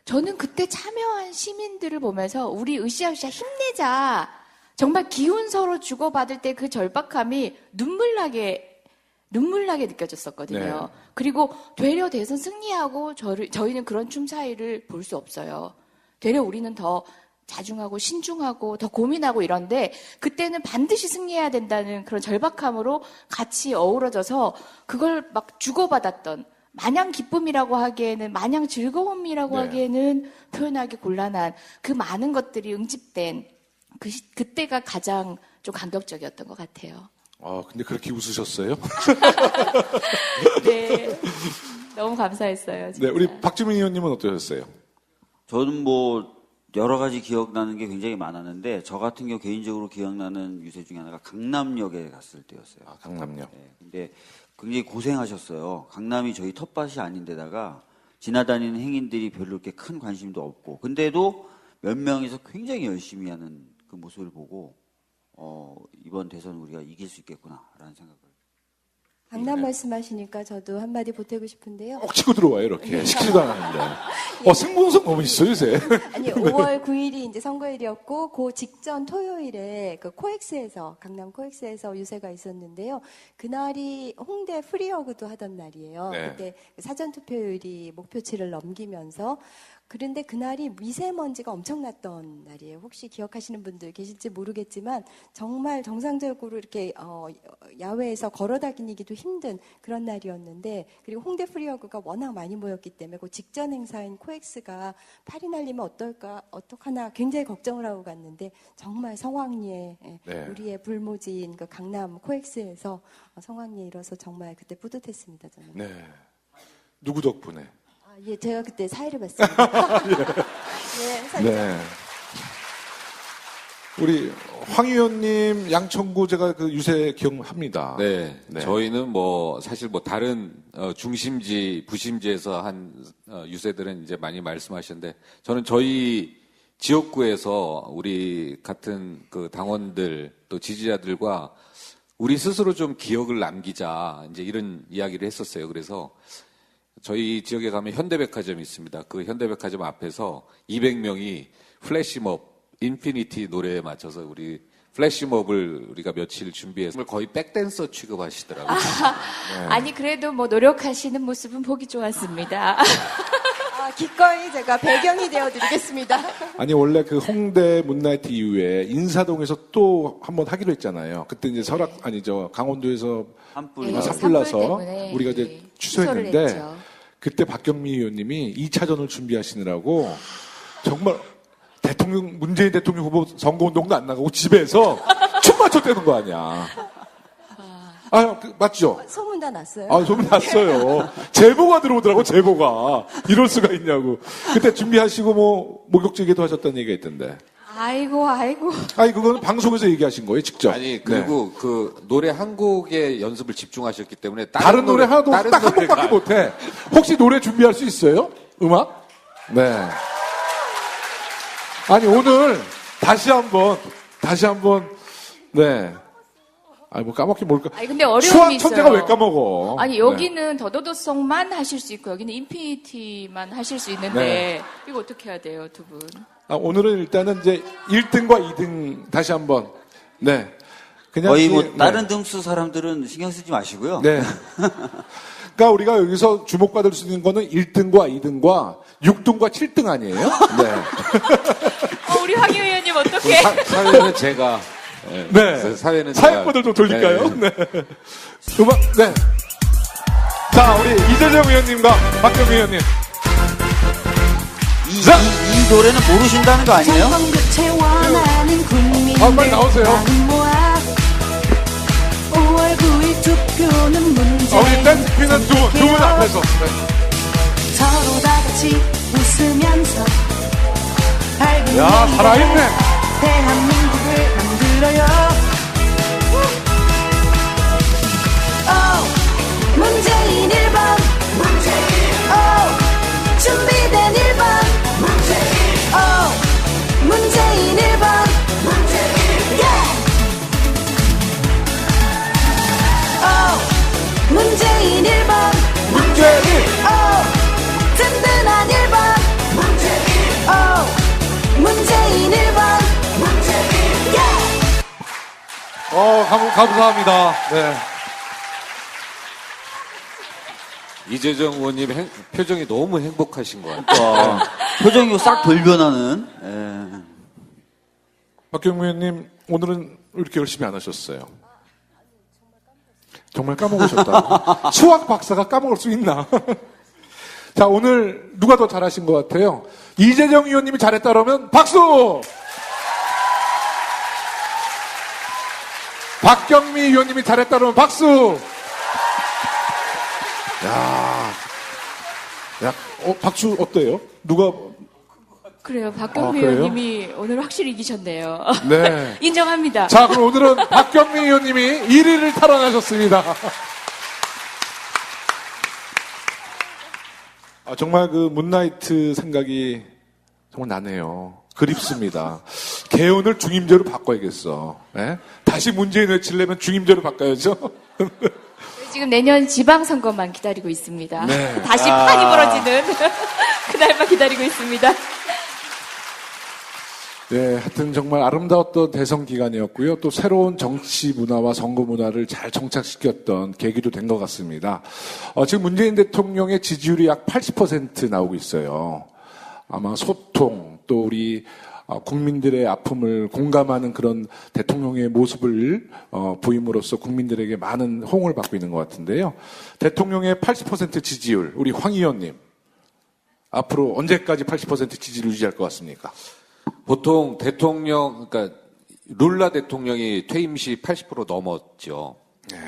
저는 그때 참여한 시민들을 보면서 우리 으쌰으쌰 힘내자, 정말 기운 서로 주고받을 때 그 절박함이 눈물나게 느껴졌었거든요. 네. 그리고 되려 대선 승리하고 저희는 그런 춤 사이를 볼 수 없어요. 되려 우리는 더 자중하고 신중하고 더 고민하고 이런데 그때는 반드시 승리해야 된다는 그런 절박함으로 같이 어우러져서 그걸 막 주고받았던, 마냥 기쁨이라고 하기에는, 마냥 즐거움이라고 네. 하기에는 표현하기 곤란한 그 많은 것들이 응집된 그때가 가장 좀 감격적이었던 것 같아요. 아, 근데 그렇게 웃으셨어요? 네. 너무 감사했어요. 진짜. 네, 우리 박주민 의원님은 어떠셨어요? 저는 뭐 여러 가지 기억나는 게 굉장히 많았는데 저 같은 경우 개인적으로 기억나는 유세 중에 하나가 강남역에 갔을 때였어요. 아, 강남역. 네, 근데 굉장히 고생하셨어요. 강남이 저희 텃밭이 아닌데다가 지나다니는 행인들이 별로 이렇게 큰 관심도 없고 근데도 몇 명이서 굉장히 열심히 하는 그 모습을 보고 이번 대선 우리가 이길 수 있겠구나라는 생각을. 강남 말씀하시니까 저도 한마디 보태고 싶은데요. 꼭 치고 들어와요, 이렇게. 시키지도 않았는데. 승부운성 너무 있어, 요새. 아니, 5월 9일이 이제 선거일이었고, 그 직전 토요일에 그 코엑스에서, 강남 코엑스에서 유세가 있었는데요. 그날이 홍대 프리어그도 하던 날이에요. 네. 그때 사전투표율이 목표치를 넘기면서, 그런데 그날이 미세먼지가 엄청났던 날이에요. 혹시 기억하시는 분들 계실지 모르겠지만 정말 정상적으로 이렇게 야외에서 걸어 다니기도 힘든 그런 날이었는데, 그리고 홍대 프리어그가 워낙 많이 모였기 때문에 그 직전 행사인 코엑스가 팔이 날리면 어떡하나 굉장히 걱정을 하고 갔는데 정말 성황리에 네. 우리의 불모지인 그 강남 코엑스에서 성황리에 이뤄서 정말 그때 뿌듯했습니다. 저는. 네. 누구 덕분에? 예, 제가 그때 사회를 봤습니다. 예, 살짝. 네. 우리 황 의원님 양천구 제가 그 유세 기억합니다. 네, 네. 저희는 뭐 사실 뭐 다른 중심지, 부심지에서 한 유세들은 이제 많이 말씀하셨는데 저는 저희 지역구에서 우리 같은 그 당원들 또 지지자들과 우리 스스로 좀 기억을 남기자 이제 이런 이야기를 했었어요. 그래서 저희 지역에 가면 현대백화점이 있습니다. 그 현대백화점 앞에서 200명이 플래시몹 인피니티 노래에 맞춰서 우리 플래시몹을 우리가 며칠 준비해서 거의 백댄서 취급하시더라고요. 아니, 그래도 뭐 노력하시는 모습은 보기 좋았습니다. 기꺼이 제가 배경이 되어드리겠습니다. 아니 원래 그 홍대 문나이트 이후에 인사동에서 또 한 번 하기로 했잖아요. 그때 이제 강원도에서 산불 네, 나서 산불 나서 때문에, 우리가 이제 네, 취소했는데 취소를 했죠. 그때 박경미 의원님이 2차전을 준비하시느라고 정말 문재인 대통령 후보 선거운동도 안 나가고 집에서 춤 맞췄다는 거 아니야. 맞죠? 소문 다 났어요. 소문 났어요. 제보가 들어오더라고, 제보가. 이럴 수가 있냐고. 그때 준비하시고 목욕지기도 하셨다는 얘기가 있던데. 아이고. 그거는 방송에서 얘기하신 거예요, 직접. 아니 그리고 그 노래 한 곡에 연습을 집중하셨기 때문에 다른 노래 하나도 딱 한 곡밖에 못해. 혹시 노래 준비할 수 있어요? 음악? 네. 아니, 오늘 다시 한번, 네. 까먹긴 뭘까. 아니, 근데 어려움이 수학 천재가 있어요. 왜 까먹어? 아니, 여기는 더더더송만 하실 수 있고, 여기는 인피니티만 하실 수 있는데, 네. 이거 어떻게 해야 돼요, 두 분? 오늘은 일단은 이제 1등과 2등 다시 한번, 네. 그냥 거의 이게, 뭐 다른 등수 사람들은 신경 쓰지 마시고요. 네. 그러니까 우리가 여기서 주목받을 수 있는 거는 1등과 2등과 6등과 7등 아니에요? 네. 우리 황희 의원님 어떻게? 사회는 제가. 네. 사회는 사회권을 좀 돌릴까요? 네. 음악, 네. 자, 우리 이재정 의원님과 박경미 의원님. 이 노래는 모르신다는 거 아니에요? 전국체 원하는 국민들 빨리 나오세요. 마음 모아 5월 9일 투표는 문제인 우리 댄스 퀸은 두 분 앞에서. 네. 서로 다 같이 웃으면서 밝은 야, 미래로 살아있네. 대한민국을 만들어요. 문재인 1번 준비된 1번 문재인 1번 문재인 1번 든든한 1번 문재인 1번 감사합니다. 네. 이재정 의원님 표정이 너무 행복하신 것 같아요. 표정이 싹 돌변하는. 예. 박경미 의원님, 오늘은 왜 이렇게 열심히 안 하셨어요? 정말 까먹으셨다. 수학 박사가 까먹을 수 있나? 자, 오늘 누가 더 잘하신 것 같아요? 이재정 의원님이 잘했다 그러면 박수! 박경미 의원님이 잘했다 그러면 박수! 박수 어때요? 누가? 그래요. 박경미 그래요? 의원님이 오늘 확실히 이기셨네요. 네. 인정합니다. 자, 그럼 오늘은 박경미 의원님이 1위를 탈환하셨습니다. 정말 그 문나이트 생각이 정말 나네요. 그립습니다. 개헌을 중임제로 바꿔야겠어. 예? 다시 문재인 외치려면 중임제로 바꿔야죠. 지금 내년 지방선거만 기다리고 있습니다. 네. 다시 판이 벌어지는 그날만 기다리고 있습니다. 네, 하여튼 정말 아름다웠던 대선 기간이었고요. 또 새로운 정치 문화와 선거 문화를 잘 정착시켰던 계기도 된 것 같습니다. 지금 문재인 대통령의 지지율이 약 80% 나오고 있어요. 아마 소통, 또 우리 국민들의 아픔을 공감하는 그런 대통령의 모습을 보임으로써 국민들에게 많은 호응을 받고 있는 것 같은데요. 대통령의 80% 지지율, 우리 황 의원님, 앞으로 언제까지 80% 지지를 유지할 것 같습니까? 보통 그러니까 룰라 대통령이 퇴임 시 80% 넘었죠. 네.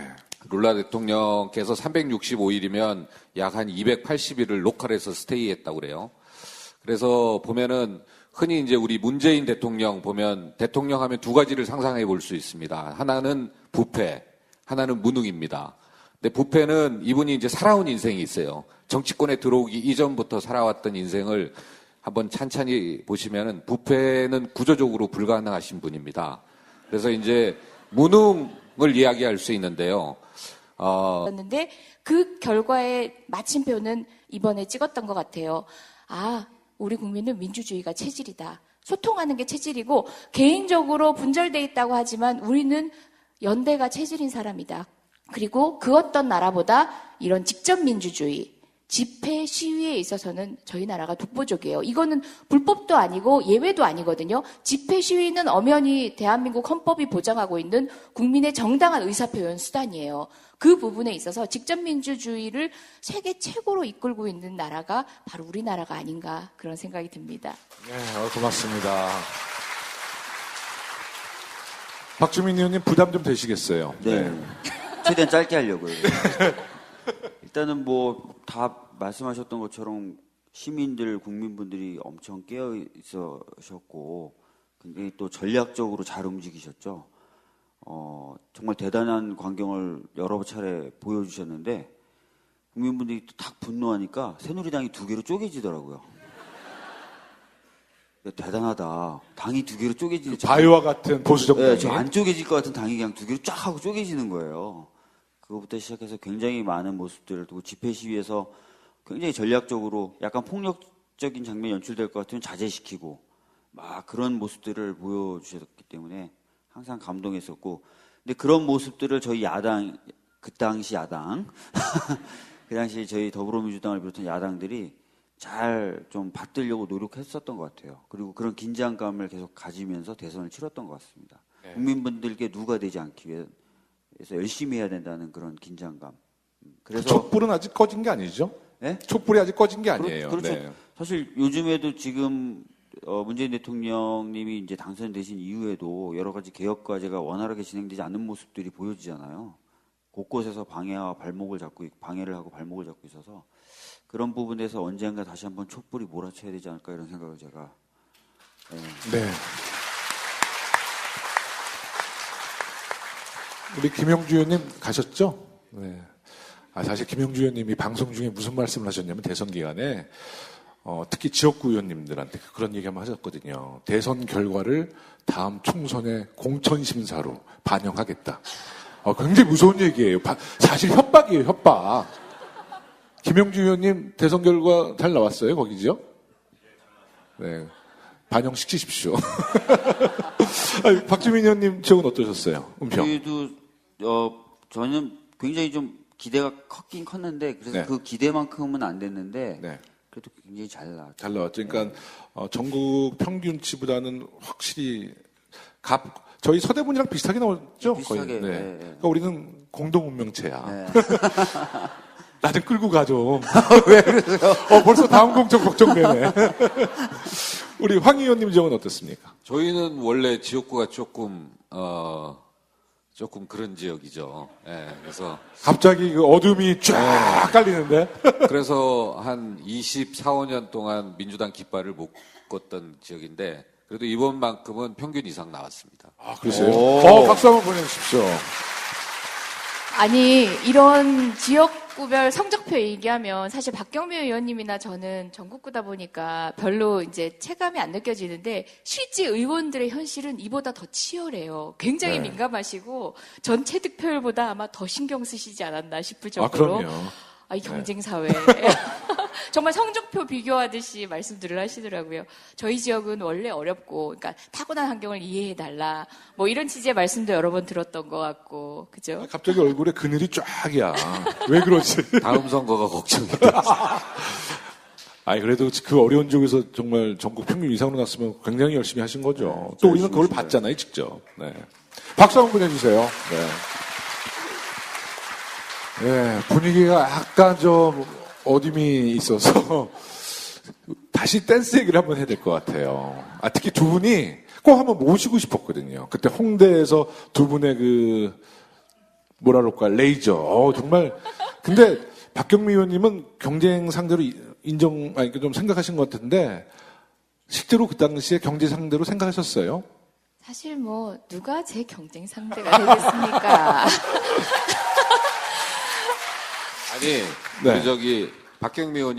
룰라 대통령께서 365일이면 약 한 280일을 로컬에서 스테이했다고 그래요. 그래서 보면은 흔히 이제 우리 문재인 대통령 보면 대통령 하면 두 가지를 상상해 볼 수 있습니다. 하나는 부패, 하나는 무능입니다. 근데 부패는 이분이 이제 살아온 인생이 있어요. 정치권에 들어오기 이전부터 살아왔던 인생을 한번 찬찬히 보시면은 부패는 구조적으로 불가능하신 분입니다. 그래서 이제 무능을 이야기할 수 있는데요. 였는데 그 결과의 마침표는 이번에 찍었던 것 같아요. 우리 국민은 민주주의가 체질이다. 소통하는 게 체질이고 개인적으로 분절돼 있다고 하지만 우리는 연대가 체질인 사람이다. 그리고 그 어떤 나라보다 이런 직접 민주주의, 집회 시위에 있어서는 저희 나라가 독보적이에요. 이거는 불법도 아니고 예외도 아니거든요. 집회 시위는 엄연히 대한민국 헌법이 보장하고 있는 국민의 정당한 의사표현 수단이에요. 그 부분에 있어서 직접 민주주의를 세계 최고로 이끌고 있는 나라가 바로 우리나라가 아닌가 그런 생각이 듭니다. 네, 고맙습니다. 박주민 의원님 부담 좀 되시겠어요? 네. 최대한 짧게 하려고요. 일단은 뭐 다 말씀하셨던 것처럼 시민들, 국민분들이 엄청 깨어 있으셨고 굉장히 또 전략적으로 잘 움직이셨죠. 정말 대단한 광경을 여러 차례 보여주셨는데 국민분들이 또 딱 분노하니까 새누리당이 두 개로 쪼개지더라고요. 대단하다. 당이 두 개로 쪼개지는 바위와 같은 보수적 당이. 네, 저 안 쪼개질 것 같은 당이 그냥 두 개로 쫙 하고 쪼개지는 거예요. 그거부터 시작해서 굉장히 많은 모습들을 두고 집회 시위에서 굉장히 전략적으로 약간 폭력적인 장면이 연출될 것 같으면 자제시키고 막 그런 모습들을 보여주셨기 때문에 항상 감동했었고 근데 그런 모습들을 저희 야당, 그 당시 야당 그 당시 저희 더불어민주당을 비롯한 야당들이 잘 좀 받들려고 노력했었던 것 같아요. 그리고 그런 긴장감을 계속 가지면서 대선을 치렀던 것 같습니다. 국민분들께 누가 되지 않기 위해서 열심히 해야 된다는 그런 긴장감. 그래서 촛불은 아직 꺼진 게 아니죠? 네? 촛불이 아직 꺼진 게 아니에요. 그렇죠. 네. 사실 요즘에도 지금 문재인 대통령님이 이제 당선되신 이후에도 여러 가지 개혁 과제가 원활하게 진행되지 않는 모습들이 보여지잖아요. 곳곳에서 방해를 하고 발목을 잡고 있어서 그런 부분에서 언젠가 다시 한번 촛불이 몰아쳐야 되지 않을까 이런 생각을 제가. 네. 우리 김영주 의원님 가셨죠? 네. 사실 김영주 의원님이 방송 중에 무슨 말씀을 하셨냐면 대선 기간에 특히 지역구 의원님들한테 그런 얘기 한번 하셨거든요. 대선 결과를 다음 총선의 공천심사로 반영하겠다. 굉장히 무서운 얘기예요. 사실 협박이에요, 협박. 김영주 의원님 대선 결과 잘 나왔어요, 거기죠? 네. 반영시키십시오. 박주민 의원님 지역은 어떠셨어요? 은평. 저희도 저는 굉장히 좀 기대가 컸긴 컸는데 그래서 네. 그 기대만큼은 안 됐는데 네. 그래도 굉장히 잘 나왔죠. 잘 나왔죠. 그러니까 전국 평균치보다는 확실히 저희 서대문이랑 비슷하게 나왔죠. 비슷하게, 거의. 네. 네. 그러니까 우리는 공동 운명체야. 네. 나 좀 끌고 가 좀. 왜 그러세요? 벌써 다음 공천 걱정되네. 우리 황 의원님 지역은 어떻습니까? 저희는 원래 지역구가 조금 그런 지역이죠. 예, 그래서 갑자기 그 어둠이 쫙 깔리는데. 그래서 한 24, 5년 동안 민주당 깃발을 못 꽂던 지역인데 그래도 이번만큼은 평균 이상 나왔습니다. 그러세요? 박수 한번 보내주십시오. 아니, 이런 지역구별 성적표 얘기하면 사실 박경미 의원님이나 저는 전국구다 보니까 별로 이제 체감이 안 느껴지는데 실제 의원들의 현실은 이보다 더 치열해요. 굉장히 네. 민감하시고 전체 득표율보다 아마 더 신경 쓰시지 않았나 싶을 정도로. 그럼요. 이 경쟁사회. 정말 성적표 비교하듯이 말씀들을 하시더라고요. 저희 지역은 원래 어렵고, 그러니까 타고난 환경을 이해해달라. 뭐 이런 취지의 말씀도 여러 번 들었던 것 같고, 그죠? 갑자기 얼굴에 그늘이 쫙이야. 왜 그러지? 다음 선거가 걱정이다. 그래도 그 어려운 지역에서 정말 전국 평균 이상으로 났으면 굉장히 열심히 하신 거죠. 또 우리는 그걸 봤잖아요, 직접. 네. 박수 한번 보내주세요. 네. 네, 분위기가 약간 좀 어둠이 있어서 다시 댄스 얘기를 한번 해야 될 것 같아요. 특히 두 분이 꼭 한번 모시고 싶었거든요. 그때 홍대에서 두 분의 뭐라 그럴까, 레이저. 정말. 근데 박경미 의원님은 경쟁 상대로 좀 생각하신 것 같은데 실제로 그 당시에 경제 상대로 생각하셨어요? 사실 뭐, 누가 제 경쟁 상대가 되겠습니까? 아니, 네. 박경미 의원님